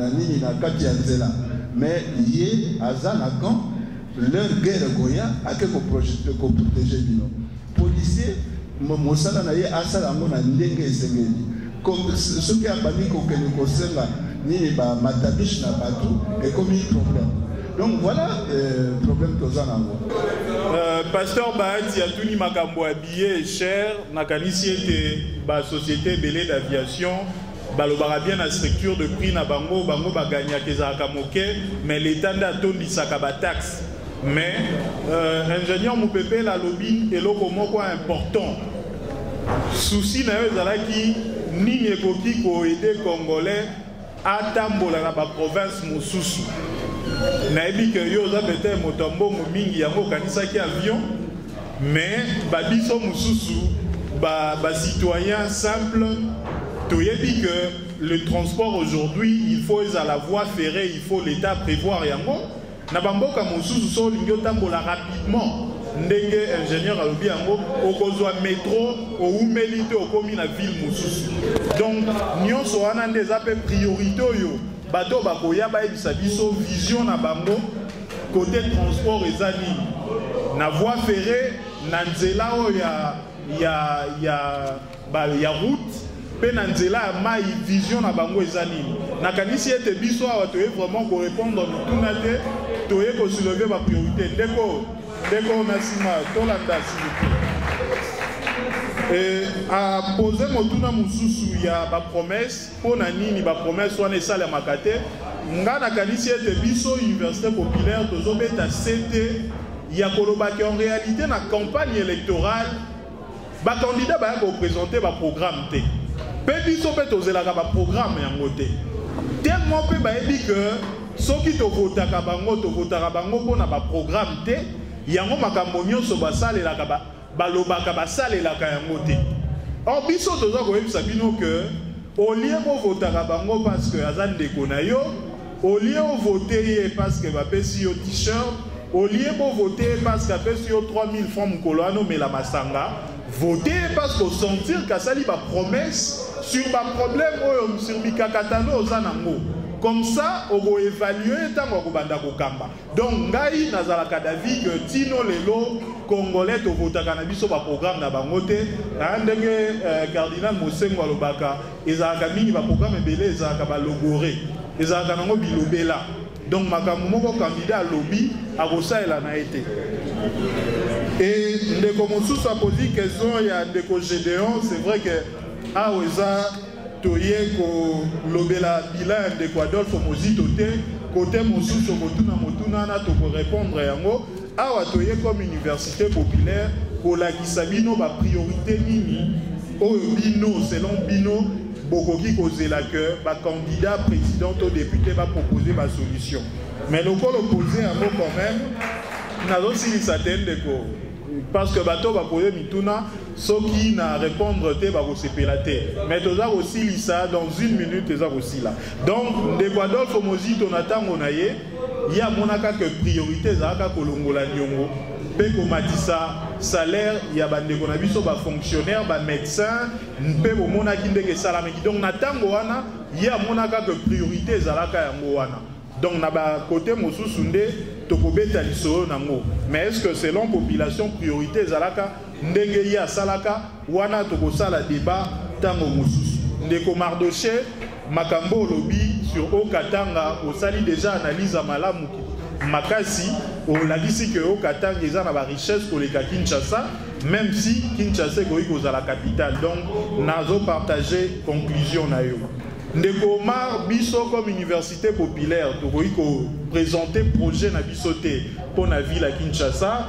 nini na kati ya nzela. Mais yé azana quand leur guerre goya a que protéger bino. Policier mosala na ye asala ngo na ndenge esengeli. Comme ce qui a bani ko kene ko sela ni ba matabish na batu et comme un problème. Donc voilà le problème que nous avons. Pasteur Bahati a tout ni makambo habillé cher, nakanisi était la société belé d'aviation, balobara bien la structure de prix na bango ba gagna kezaka moke, mais l'état d'atoni sakaba taxe. Mais ingénieur Moupépé la lobby et loko moko important. Souci na yo zalaki ni ekoki ko aider congolais à tambola na ba province mosusu. Naebi que yo za peut-être motombo mingi yango kanisaki avion, mais babiso mususu ba citoyen simple toyebi que le transport aujourd'hui il faut à la voie ferrée, il faut l'État prévoir yango na bamboka mususu so lingo tambola rapidement ndenge ingénieur alobi yango okozwa métro o umelite okomi na ville mususu. Donc nyonso wana ndeza pe priorité yo bato bakoya ba ebisa biso vision na bango côté transport ezali na voie ferrée na nzela o ya route pe na nzela ya mai vision na bango ezali na kanisi ete biso awa toye vraiment ko répondre mituna te toye ko soulever ba priorité ndeko nasima tolanda s'il vous plaît. Et à poser motuna mususu ya ba promesse pour na nini ba promesse wana esala makate ngana kanisi ete biso université populaire tozobeta CT ya koloba que en réalité na campagne électorale ba candidat ba ko présenter ba programme té pe biso pe tozelaka ba programme yango té tellement pe ba ebi que soki to votaka bango pona ba programme té yango makambo nyonso basalelaka balobaka basalelaka yango te. Or biso toza koyebisa bino que au lieu ko votaka bango parce que aza ndeko na yo, au lieu de voter parce que bapesi yo t-shirt, au lieu de voter parce que bapesi yo 3000 francs mukoloano mais la masanga, voter parce que sentir que ça li ba promesse sur ba problème oyo sur bikakatano ozanango. Comme ça, on va évaluer tant qu'on va kamba. Donc, ngai nazalaka d'avis que tino lelo congolais to vota cannabis au programme na bangote. Andenge cardinal Mosengo alobaka ezalaka mingi ba programme belé ezalaka ba logoré. Ezalaka nango bilobela. Donc makambo moko candidat lobby a kosaela na été. Et ndeko mosusu a posé question ya ndeko Gédéon, c'est vrai que aweza toye ko lobela bilan de Adolphe Mozito te côté mosusu motuna na to ko répondre yango awa toye comme université populaire ko la kisabino ba priorité nini oyo bino selon bino bokoki kozela que ba candidat président ou député va proposer ba solution mais le ko opposé yango quand même nazo silisa tende ko parce que bateau va poser mituna ceux qui n'a répondre te va se pélater mais tu as aussi lisa dans une minute tu as aussi là donc de Adolphe Mozito natango na ye il y a monaka que priorité zaka kolongola nyongo pe ko matisa salaire il y a bande ko na biso ba fonctionnaire ba médecin pe bo monaki ndeke salama donc natango wana il y a monaka que priorité zalaka yango wana. Donc, na ba côté mosusu nde tokobeta lisolo nango. Mais est-ce que selon population priorité zalaka ndenge ya salaka wana tokosala débat tango mosusu. Ndeko Mardoché makambo lobby sur Okatanga osali déjà analyse à malamu makasi olabisi que Okatanga eza na ba richesse ko leka Kinshasa même si Kinshasa ko za la capitale. Donc nazo partager conclusion na yo. Ndeko Omar biso comme université populaire tokoki ko présenter projet na biso te pour na ville à Kinshasa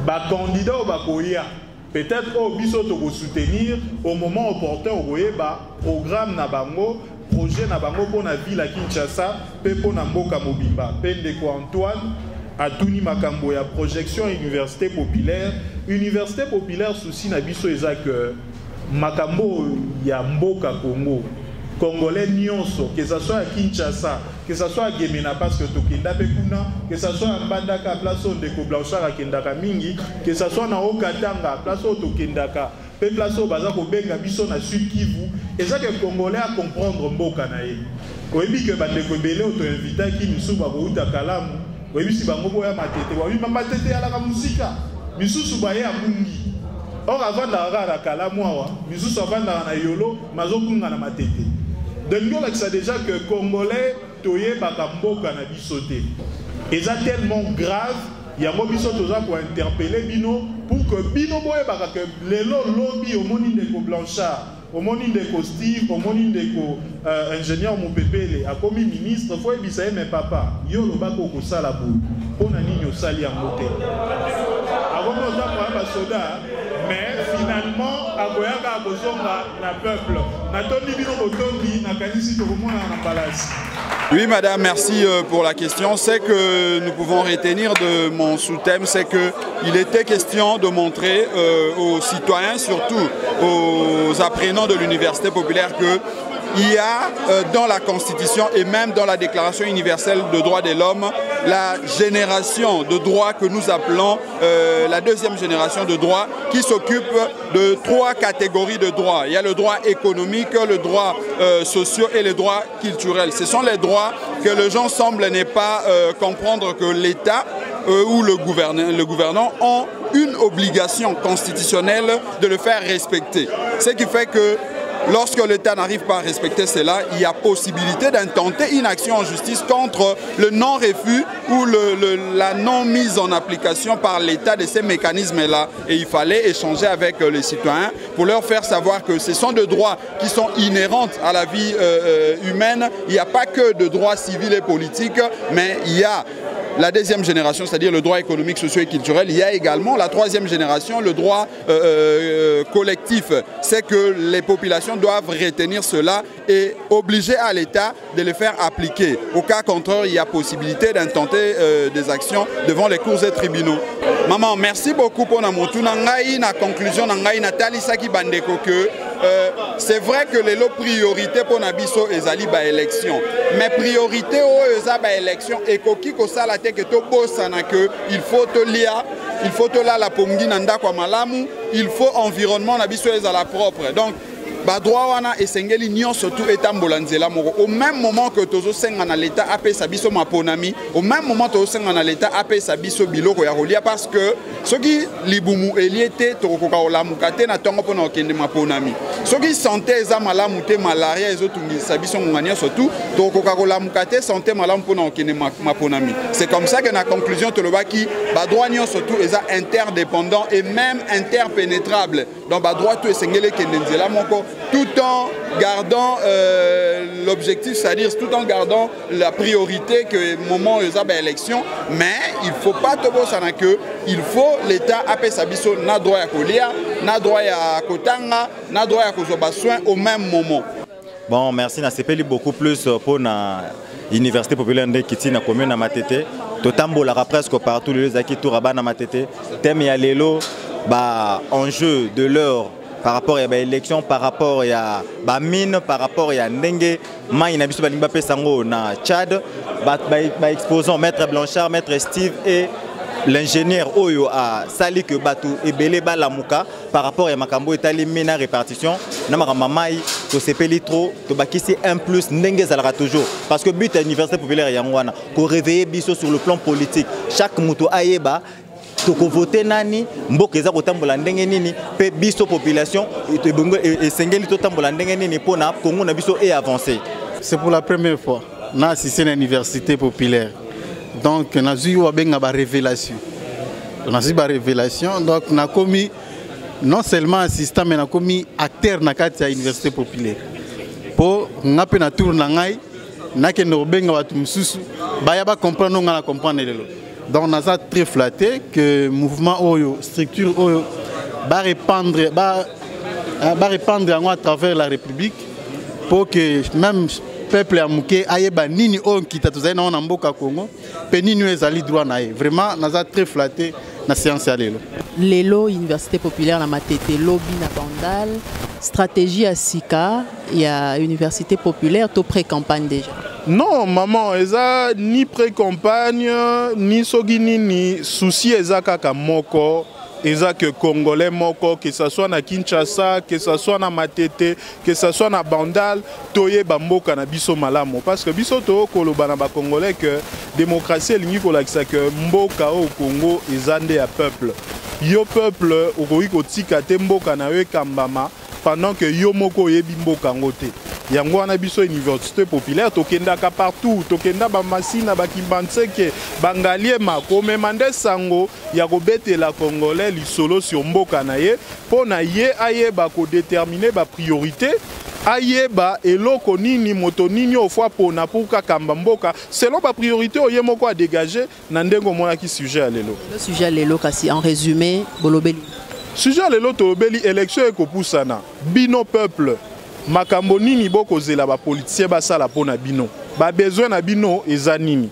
ba candidat au bakoya peut-être au biso toko soutenir au moment opportun au ba programme na bango projet na bango pour na ville à Kinshasa pe pour na mboka mobimba pe ndeko Antoine atuni makambo ya projection université populaire. Université populaire souci na biso eza que makambo ya mboka Congo. Congolais nyonso, que ce soit à Kinshasa, que ce soit à Gemena parce que Tokenda Pekuna, que ce soit à Mbandaka, place de Blanchard à Kendaka Mingi, que ce soit à Okatanga, place au Tokendaka, place au Bazako Benga, Biso na Sud Kivu, et ça que les Congolais à comprendre Mboka nae. Oyebi que Bandeko Bele auto-invité qui nous souba Bouta Kalamu, oyebi si Bangobo ya Matete, oyebi Matete ya la musika, Misu Subaye à Mungi. Or avant d'arriver à Kalamu, Misu avant d'arriver à Yolo, Mazokunga na Matete. Donc nous avons déjà que les Congolais toye bakamboka na bisoté. Et c'est tellement grave, il y a mobiso toza pour interpeller Bino pour que Bino boye baka que les lobby au moni de Blanchard, au moni de Steve, au moni de ingénieur Mopepele, a commis ministre, faut ebisaye mes papa, yo lo bako ko sala bout. Pour na nini osali en moté. Avant nous avons un soda, mais finalement, Agoyaga Abozonga na peuple. Natoni Bino Botondi, Nakanisi Toromo na Palace. Oui, madame, merci pour la question. C'est que nous pouvons retenir de mon sous-thème, c'est qu'il était question de montrer aux citoyens, surtout aux apprenants de l'université populaire, que il y a dans la Constitution et même dans la Déclaration universelle des droits de l'homme la génération de droits que nous appelons la deuxième génération de droits qui s'occupe de 3 catégories de droits. Il y a le droit économique, le droit social et le droit culturel. Ce sont les droits que les gens semblent ne pas comprendre que l'État ou le gouvernant ont une obligation constitutionnelle de le faire respecter. Ce qui fait que lorsque l'État n'arrive pas à respecter cela, il y a possibilité d'intenter une action en justice contre le non-refus ou la non-mise en application par l'État de ces mécanismes-là. Et il fallait échanger avec les citoyens pour leur faire savoir que ce sont des droits qui sont inhérents à la vie humaine. Il n'y a pas que de droits civils et politiques, mais il y a la deuxième génération, c'est-à-dire le droit économique, social et culturel. Il y a également la troisième génération, le droit collectif. C'est que les populations doivent retenir cela et obliger à l'État de le faire appliquer. Au cas contraire, il y a possibilité d'intenter des actions devant les cours et tribunaux. Maman, merci beaucoup pour la conclusion. C'est vrai que les priorités pour Nabiso et Zali ba élection. Mais priorité aux élection et koki ko sala te que to bosana que il faut te lire, il faut te la pongi nanda kwa malamu, il faut environnement Nabiso et à la propre. Donc droit wana esengeli nyon surtout etambola nzela moko au même moment que tozo senga na l'état apé sabiso maponami, au même moment tozo senga na l'état apé sabiso biloko ya rolia parce que soki libumu eliete tokoka olamuka te na tongo pona okende maponami, soki santé eza malamu te malaria ezotungi sabiso ngania surtout tokoka olamuka te santé malamu pona okende maponami. C'est comme ça que na conclusion tolobaki droit nyon surtout eza interdépendant et même interpénétrable. Donc droit tout esengeli kende nzela moko tout en gardant l'objectif, c'est-à-dire tout en gardant la priorité que moment où il y a élection, mais il ne faut pas tout ça que il faut l'État appeler sa biso na droit à kolia, na droit à kotanga, na droit à kozoba soin au même moment. Bon, merci, na sepeli beaucoup plus pour la Université populaire de Kiti na commune na Matete. Totambola presque partout les aki touraba na Matete. Thème ya lelo enjeu de l'heure par rapport à l'élection, par rapport à la mine, par rapport à Ndenge, Maïna Bissou Balingba Sango na Tchad, exposant Maître Blanchard, Maître Steve et l'ingénieur Oyo a sali que Batu et Belé Balamuka par rapport à Makambo et Tali Mina répartition, Namarama Maï, to sepeli trop, to bakisi un plus, Ndenge Zalara toujours. Parce que but à l'université populaire Yangwana, pour réveiller Bissou sur le plan politique, chaque mouto aïeba, toko voter nani mbokeza kotambola ndenge nini pe biso population et sengeli totambola ndenge nini pona Congo na biso et avancer. C'est pour la première fois na assisté à l'université populaire. Donc na eu benga ba révélation. On a eu ba révélation donc na commis non seulement assistant mais na commis acteur na kati ya université populaire. Po ngape na tour na ngai na ke no benga watu msusu baya ba comprendre nga na comprendre lelo. Donc on a très flatté que le mouvement Oyo, structure Oyo, va répandre à travers la République pour que même peuple ya muke ayeba nini on kita tozali na on mboka Congo pe nini ezali droit na ye. Vraiment naza très flatté na séance ya lelo. Lelo Université populaire na Matete lobby na Bandal, stratégie à Sika, il y a Université populaire to pré-campagne déjà. Non, maman, eza ni pré-campagne ni sogini ni souci eza kaka moko. Eza que Congolais moko, que ce soit na Kinshasa, que ce soit na Matete, que ce soit na Bandal, toye bamboka na biso malamo. Parce que biso to koloba na ba Congolais que démocratie elingi kolakisa que mboka au Congo ezande ya peuple. Yo peuple okoki kotika te mboka na yo kambama pendant que yo moko yebi mboka ngote. Yango wana biso université populaire tokendaka partout, tokenda ba Masina ba Kimbanseke, Bangaliema komemande sango ya kobetela Congolais lisolo sur mboka na ye pona ye ayeba ko déterminer ba priorité ayeba eloko nini moto nini ofwa pona pour kakamba mboka selon ba priorité oye moko a dégager na ndengo mona ki sujet à lelo. Le sujet à lelo kasi en résumé bolobeli. Sujet à lelo to beli élection ekopusana bino peuple makambo nini bokozela ba politicien basala pona bino ba besoin na bino eza nini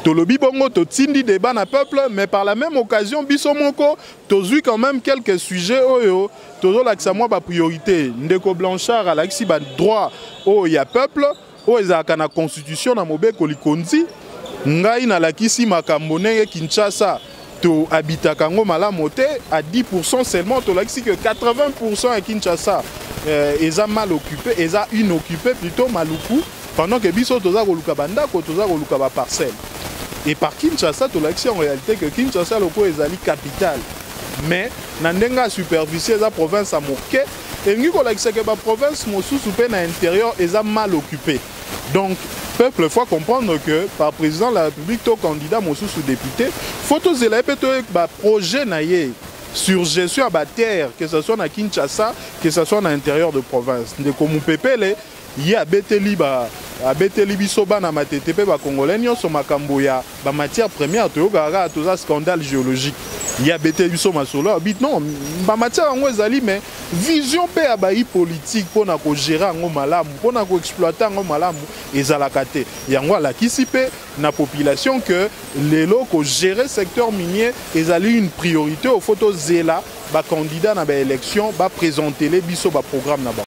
tolobi bongo totindi débat na peuple mais par la même occasion biso moko tozui quand même quelques sujets oyo tozo lakisa moi ba priorité ndeko Blanchard alakisi ba droit oyo ya peuple oyo ezalaka na constitution na mobeko likonzi ngai na lakisi makambo ndenge Kinshasa to habitaka ngo malamu te à 10% seulement to lakisi que 80% à Kinshasa eza mal occupé, eza inoccupé plutôt maluku pendant que biso toza koluka bandako toza koluka ba parcelle. Et par Kinshasa to l'action en réalité que Kinshasa loko ezali capitale. Mais na ndenga superficie eza province à moke et ngi ko lakisa que ba province mosusu pe na intérieur eza mal occupé. Donc peuple faut comprendre que par président de la République to candidat mosusu député photo zela pe to ba projet na ye sur gestion à la terre, que ce soit à Kinshasa, que ce soit à l'intérieur de province. De comme Pepele, il y a Beteli Bisoba na Matete ba Congolais nyonso makambo ya ba matière première to yoga to za scandale géologique. Il y a Beteli Bisoba solo habite non ba matière ngo ezali mais vision pe ya ba politique pona ko gérer ngo malamu pona ko exploiter ngo malamu ezalaka te. Yango la kisipe na population que lelo ko gérer secteur minier ezali une priorité au photo zela ba candidat na ba élection ba présenter les biso ba programme na ba